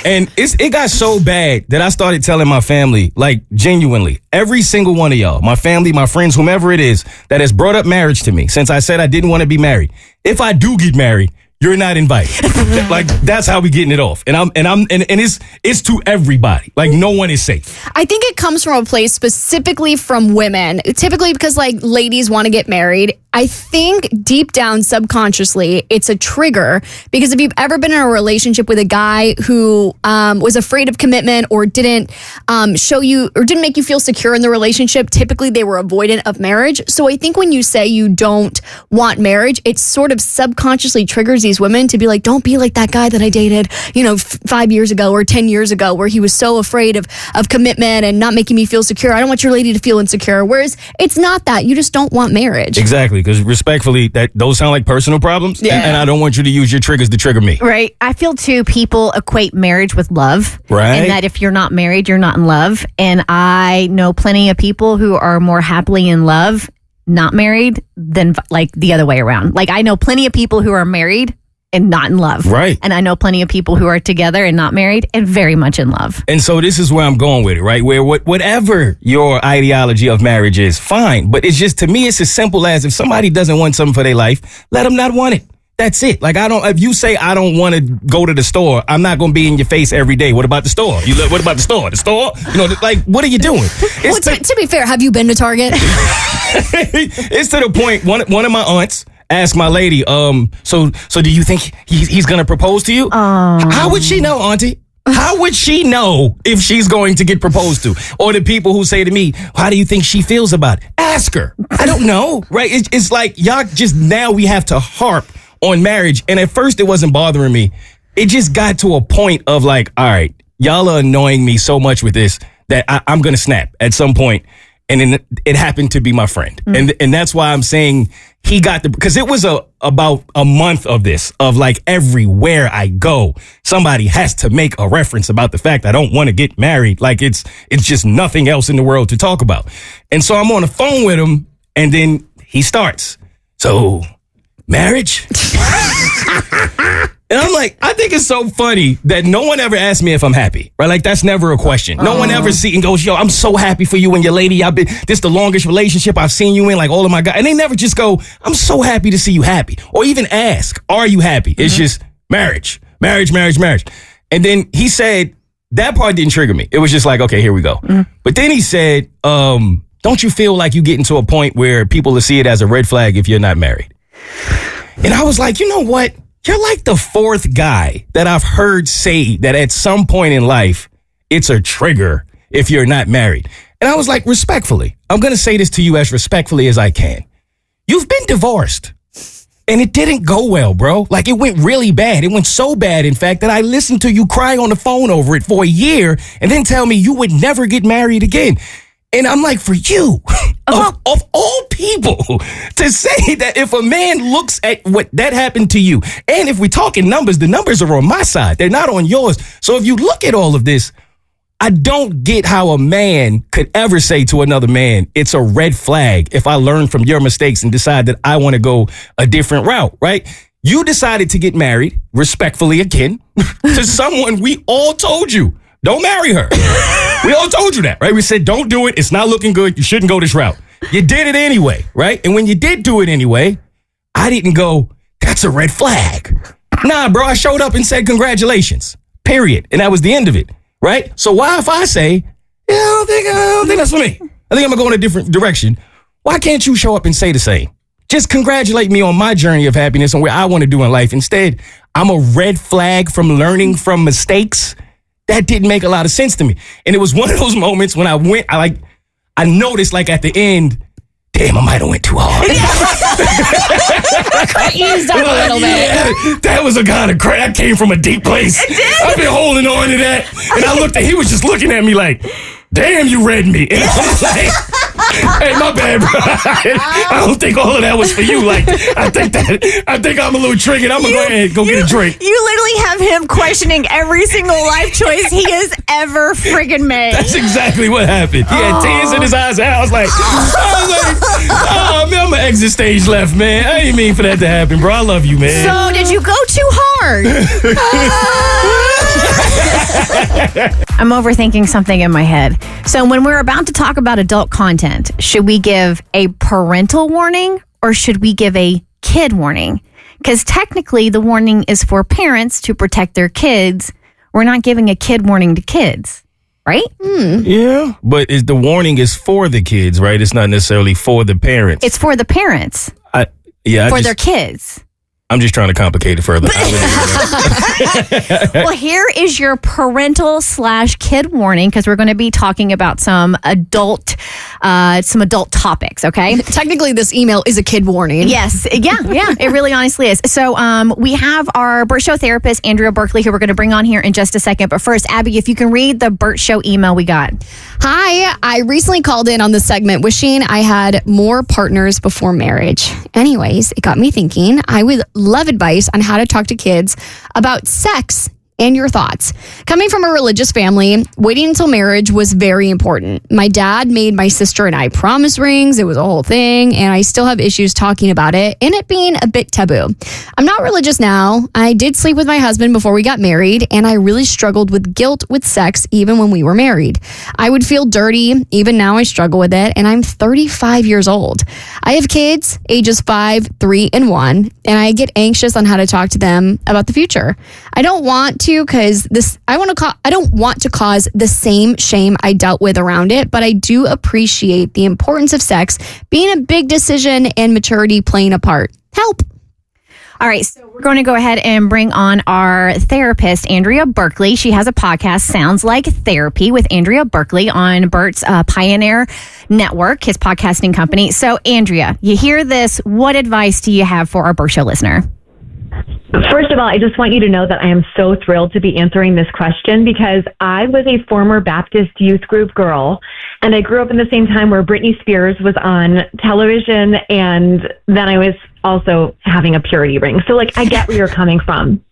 Speaker 3: And it got so bad that I started telling my family, like, genuinely, every single one of y'all, my family, my friends, whomever it is that has brought up marriage to me since I said I didn't want to be married. If I do get married, you're not invited. Like, that's how we getting it off. And it's to everybody. Like, no one is safe.
Speaker 2: I think it comes from a place specifically from women, typically because like ladies want to get married. I think deep down subconsciously, it's a trigger because if you've ever been in a relationship with a guy who was afraid of commitment or didn't show you or didn't make you feel secure in the relationship, typically they were avoidant of marriage. So I think when you say you don't want marriage, it sort of subconsciously triggers these women to be like, don't be like that guy that I dated, 5 years ago or 10 years ago where he was so afraid of commitment and not making me feel secure. I don't want your lady to feel insecure. Whereas it's not that. You just don't want marriage.
Speaker 3: Exactly. Because respectfully, those sound like personal problems. Yeah. And I don't want you to use your triggers to trigger me.
Speaker 1: Right. I feel too, people equate marriage with love.
Speaker 3: Right.
Speaker 1: And that if you're not married, you're not in love. And I know plenty of people who are more happily in love, not married, than like the other way around. Like, I know plenty of people who are married and not in love.
Speaker 3: Right.
Speaker 1: And I know plenty of people who are together and not married and very much in love.
Speaker 3: And so this is where I'm going with it, right? Where whatever your ideology of marriage is, fine. But it's just, to me, it's as simple as if somebody doesn't want something for their life, let them not want it. That's it. Like, if you say I don't want to go to the store, I'm not going to be in your face every day. What about the store? What about the store? The store? Like, what are you doing?
Speaker 2: Well, to be fair, have you been to Target?
Speaker 3: It's to the point, one of my aunts asked my lady, so do you think he's going to propose to you? How would she know, auntie? How would she know if she's going to get proposed to? Or the people who say to me, how do you think she feels about it? Ask her. I don't know, right? It's like, y'all just, now we have to harp on marriage. And at first it wasn't bothering me. It just got to a point of like, all right, y'all are annoying me so much with this that I'm going to snap at some point. And then it happened to be my friend. And that's why I'm saying he got because it was about a month of this, of like everywhere I go, somebody has to make a reference about the fact I don't want to get married. Like it's just nothing else in the world to talk about. And so I'm on the phone with him and then he starts. So, marriage? And I'm like, I think it's so funny that no one ever asked me if I'm happy, right? Like, that's never a question. No one ever see and goes, yo, I'm so happy for you and your lady. This the longest relationship I've seen you in, like all of my guys. And they never just go, I'm so happy to see you happy. Or even ask, are you happy? It's just marriage. And then he said, that part didn't trigger me. It was just like, okay, here we go. But then he said, don't you feel like you getting to a point where people will see it as a red flag if you're not married? And I was like, you know what? You're like the fourth guy that I've heard say that at some point in life, it's a trigger if you're not married. And I was like, respectfully, I'm going to say this to you as respectfully as I can. You've been divorced and it didn't go well, bro. Like, it went really bad. It went so bad, in fact, that I listened to you cry on the phone over it for a year and then tell me you would never get married again. And I'm like, for you, of all people, to say that if a man looks at what that happened to you, and if we're talking numbers, the numbers are on my side. They're not on yours. So if you look at all of this, I don't get how a man could ever say to another man, it's a red flag if I learn from your mistakes and decide that I want to go a different route, right? You decided to get married, respectfully again, to someone we all told you. Don't marry her. We all told you that, right? We said, don't do it. It's not looking good. You shouldn't go this route. You did it anyway, right? And when you did do it anyway, I didn't go, that's a red flag. Nah, bro, I showed up and said, congratulations, period. And that was the end of it, right? So why if I say, yeah, I don't think that's for me. I think I'm going to go in a different direction. Why can't you show up and say the same? Just congratulate me on my journey of happiness and where I want to do in life. Instead, I'm a red flag from learning from mistakes. That didn't make a lot of sense to me. And it was one of those moments when I noticed like at the end, damn, I might have went too hard.
Speaker 2: Eased up a little bit.
Speaker 3: That was a kind of crack. That came from a deep place.
Speaker 1: It did.
Speaker 3: I've been holding on to that. And I looked at, he was just looking at me like, damn, you read me. And I'm like, Hey, my bad, bro. I don't think all of that was for you. Like, I think I'm a little triggered. I'm gonna go ahead and go get a drink.
Speaker 1: You literally have him questioning every single life choice he has ever friggin' made.
Speaker 3: That's exactly what happened. He had tears in his eyes. I was like, oh man, I'm gonna exit stage left, man. I ain't mean for that to happen, bro. I love you, man.
Speaker 1: So did you go too hard? I'm overthinking something in my head. So when we're about to talk about adult content, should we give a parental warning or should we give a kid warning? Because technically the warning is for parents to protect their kids. We're not giving a kid warning to kids, right?
Speaker 3: Yeah, but the warning is for the kids, right? It's not necessarily for the parents.
Speaker 1: It's for the parents. Their kids.
Speaker 3: I'm just trying to complicate it further.
Speaker 1: Well, here is your parental/kid warning because we're going to be talking about some adult topics. Okay.
Speaker 2: Technically, this email is a kid warning.
Speaker 1: Yes. Yeah. It really honestly is. So we have our Bert Show therapist, Andrea Berkeley, who we're going to bring on here in just a second. But first, Abby, if you can read the Bert Show email we got.
Speaker 2: Hi, I recently called in on this segment wishing I had more partners before marriage. Anyways, it got me thinking. I would love advice on how to talk to kids about sex and your thoughts. Coming from a religious family, waiting until marriage was very important. My dad made my sister and I promise rings. It was a whole thing, and I still have issues talking about it and it being a bit taboo. I'm not religious now. I did sleep with my husband before we got married, and I really struggled with guilt with sex even when we were married. I would feel dirty. Even now I struggle with it, and I'm 35 years old. I have kids, ages 5, 3, and 1, and I get anxious on how to talk to them about the future. I don't want to because I don't want to cause the same shame I dealt with around it, but I do appreciate the importance of sex being a big decision and maturity playing a part. Help.
Speaker 1: All right, so we're going to go ahead and bring on our therapist, Andrea Berkeley. She has a podcast, Sounds Like Therapy, with Andrea Berkeley on Bert's Pioneer Network, his podcasting company. So, Andrea, you hear this. What advice do you have for our Bert Show listener?
Speaker 11: First of all, I just want you to know that I am so thrilled to be answering this question because I was a former Baptist youth group girl, and I grew up in the same time where Britney Spears was on television, and then I was also having a purity ring. So, I get where you're coming from.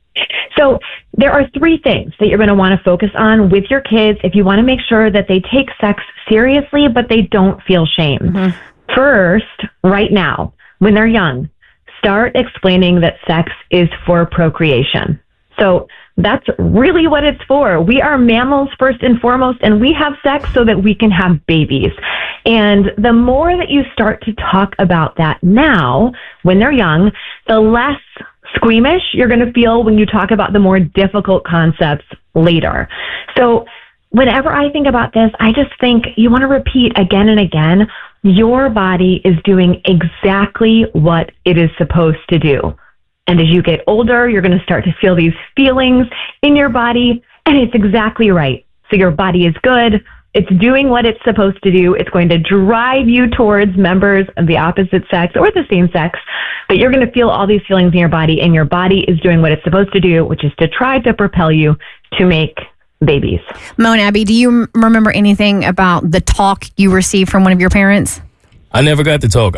Speaker 11: So there are 3 things that you're going to want to focus on with your kids if you want to make sure that they take sex seriously, but they don't feel shame. Mm-hmm. First, right now, when they're young, start explaining that sex is for procreation. So that's really what it's for. We are mammals first and foremost, and we have sex so that we can have babies. And the more that you start to talk about that now, when they're young, the less squeamish you're going to feel when you talk about the more difficult concepts later. So whenever I think about this, I just think you want to repeat again and again, your body is doing exactly what it is supposed to do. And as you get older, you're going to start to feel these feelings in your body, and it's exactly right. So your body is good. It's doing what it's supposed to do. It's going to drive you towards members of the opposite sex or the same sex, but you're going to feel all these feelings in your body, and your body is doing what it's supposed to do, which is to try to propel you to make babies.
Speaker 1: Mo and Abby, do you remember anything about the talk you received from one of your parents?
Speaker 3: I never got the talk.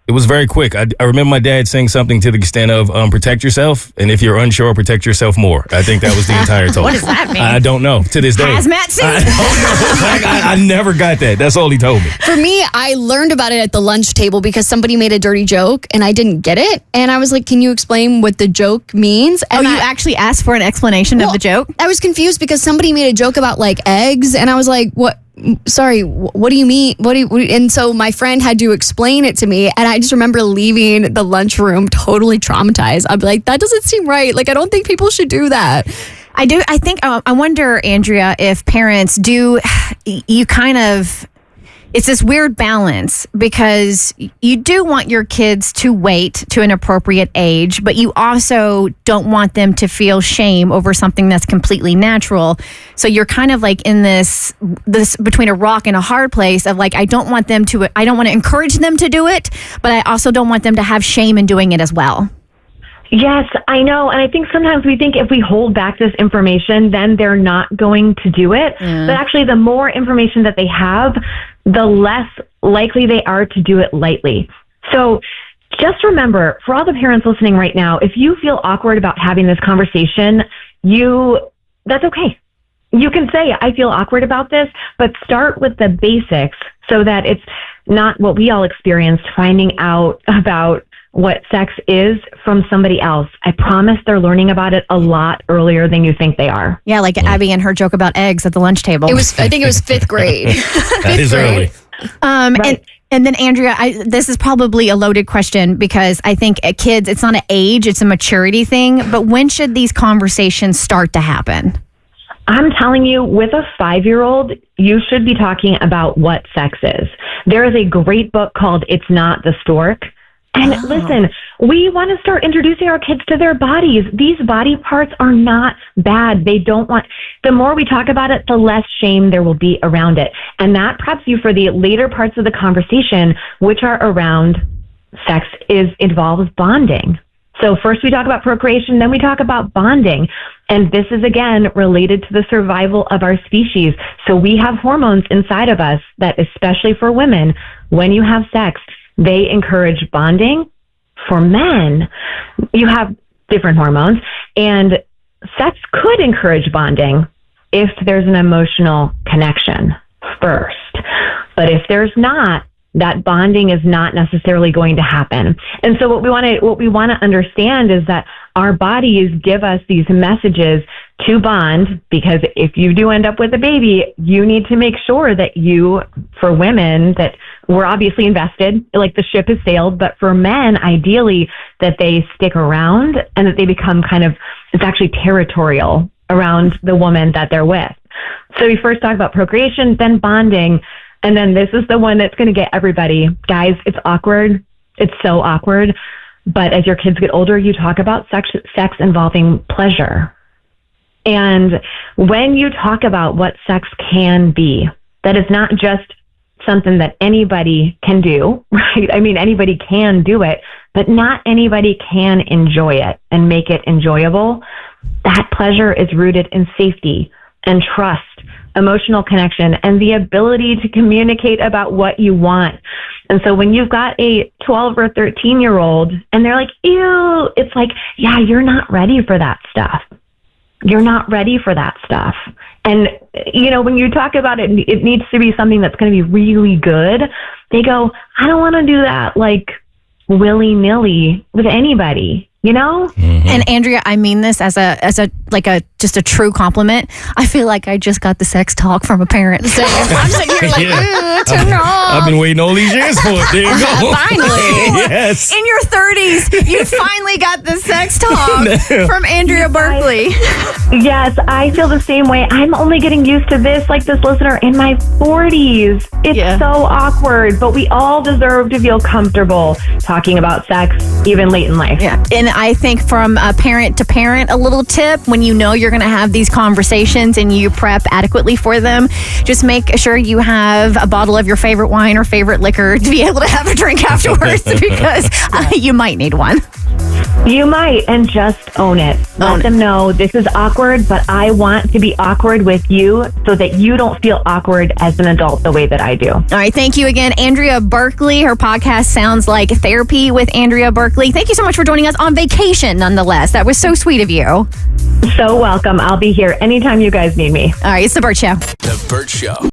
Speaker 3: It was very quick. I remember my dad saying something to the extent of protect yourself, and if you're unsure, protect yourself more. I think that was the entire talk.
Speaker 1: What does that mean?
Speaker 3: I don't know to this day.
Speaker 1: Hazmat suit?
Speaker 3: I never got that. That's all he told me.
Speaker 2: For me, I learned about it at the lunch table because somebody made a dirty joke and I didn't get it. And I was like, can you explain what the joke means? And
Speaker 1: you actually asked for an explanation of the joke?
Speaker 2: I was confused because somebody made a joke about eggs, and I was like, what? Sorry, what do you mean? And so my friend had to explain it to me, and I just remember leaving the lunchroom totally traumatized. I'd be like, that doesn't seem right. I don't think people should do that.
Speaker 1: I do. I think, I wonder, Andrea, if parents do, it's this weird balance because you do want your kids to wait to an appropriate age, but you also don't want them to feel shame over something that's completely natural. So you're kind of in this between a rock and a hard place of I don't want to encourage them to do it, but I also don't want them to have shame in doing it as well.
Speaker 11: Yes, I know. And I think sometimes we think if we hold back this information, then they're not going to do it. But actually, the more information that they have, the less likely they are to do it lightly. So just remember, for all the parents listening right now, if you feel awkward about having this conversation, that's okay. You can say, I feel awkward about this, but start with the basics so that it's not what we all experienced, finding out about what sex is from somebody else. I promise they're learning about it a lot earlier than you think they are.
Speaker 1: Yeah, like Abby and her joke about eggs at the lunch table.
Speaker 2: I think it was 5th grade.
Speaker 3: That is early.
Speaker 1: Right. And then Andrea, this is probably a loaded question because I think kids, it's not an age, it's a maturity thing. But when should these conversations start to happen?
Speaker 11: I'm telling you, with a 5-year-old, you should be talking about what sex is. There is a great book called It's Not the Stork. And listen, we want to start introducing our kids to their bodies. These body parts are not bad. The more we talk about it, the less shame there will be around it. And that preps you for the later parts of the conversation, which are around sex involves bonding. So first we talk about procreation, then we talk about bonding. And this is, again, related to the survival of our species. So we have hormones inside of us that, especially for women, when you have sex, they encourage bonding. For men, you have different hormones, and sex could encourage bonding if there's an emotional connection first. But if there's not, that bonding is not necessarily going to happen. And so what we want to understand is that our bodies give us these messages to bond, because if you do end up with a baby, you need to make sure that for women, that we're obviously invested, like the ship has sailed, but for men, ideally, that they stick around and that they become it's actually territorial around the woman that they're with. So we first talk about procreation, then bonding, and then this is the one that's going to get everybody. Guys, it's awkward. It's so awkward. But as your kids get older, you talk about sex involving pleasure. And when you talk about what sex can be, that is not just something that anybody can do, right? I mean, anybody can do it, but not anybody can enjoy it and make it enjoyable. That pleasure is rooted in safety and trust, emotional connection, and the ability to communicate about what you want. And so when you've got a 12 or 13-year-old and they're like, ew, it's like, yeah, you're not ready for that stuff. You're not ready for that stuff. And, when you talk about it, it needs to be something that's going to be really good. They go, I don't want to do that like willy-nilly with anybody.
Speaker 1: Mm-hmm. And Andrea, I mean this as just a true compliment. I feel like I just got the sex talk from a parent. So I'm sitting here like, turn her off.
Speaker 3: I've been waiting all these years for it. There you go.
Speaker 1: Finally.
Speaker 3: Yes.
Speaker 1: In your 30s, you finally got the sex talk from Andrea Berkeley.
Speaker 11: Yes, I feel the same way. I'm only getting used to this, like this listener, in my 40s. It's so awkward, but we all deserve to feel comfortable talking about sex, even late in life.
Speaker 1: Yeah. And I think from a parent to parent, a little tip, when you know you're going to have these conversations and you prep adequately for them, just make sure you have a bottle of your favorite wine or favorite liquor to be able to have a drink afterwards, because you might need one.
Speaker 11: You might, and just own it. Let them know this is awkward, but I want to be awkward with you so that you don't feel awkward as an adult the way that I do.
Speaker 1: All right. Thank you again, Andrea Berkeley. Her podcast sounds like therapy with Andrea Berkeley. Thank you so much for joining us on vacation, nonetheless. That was so sweet of you.
Speaker 11: So welcome. I'll be here anytime you guys need me.
Speaker 1: All right. It's The Bert Show.
Speaker 12: The Bert Show.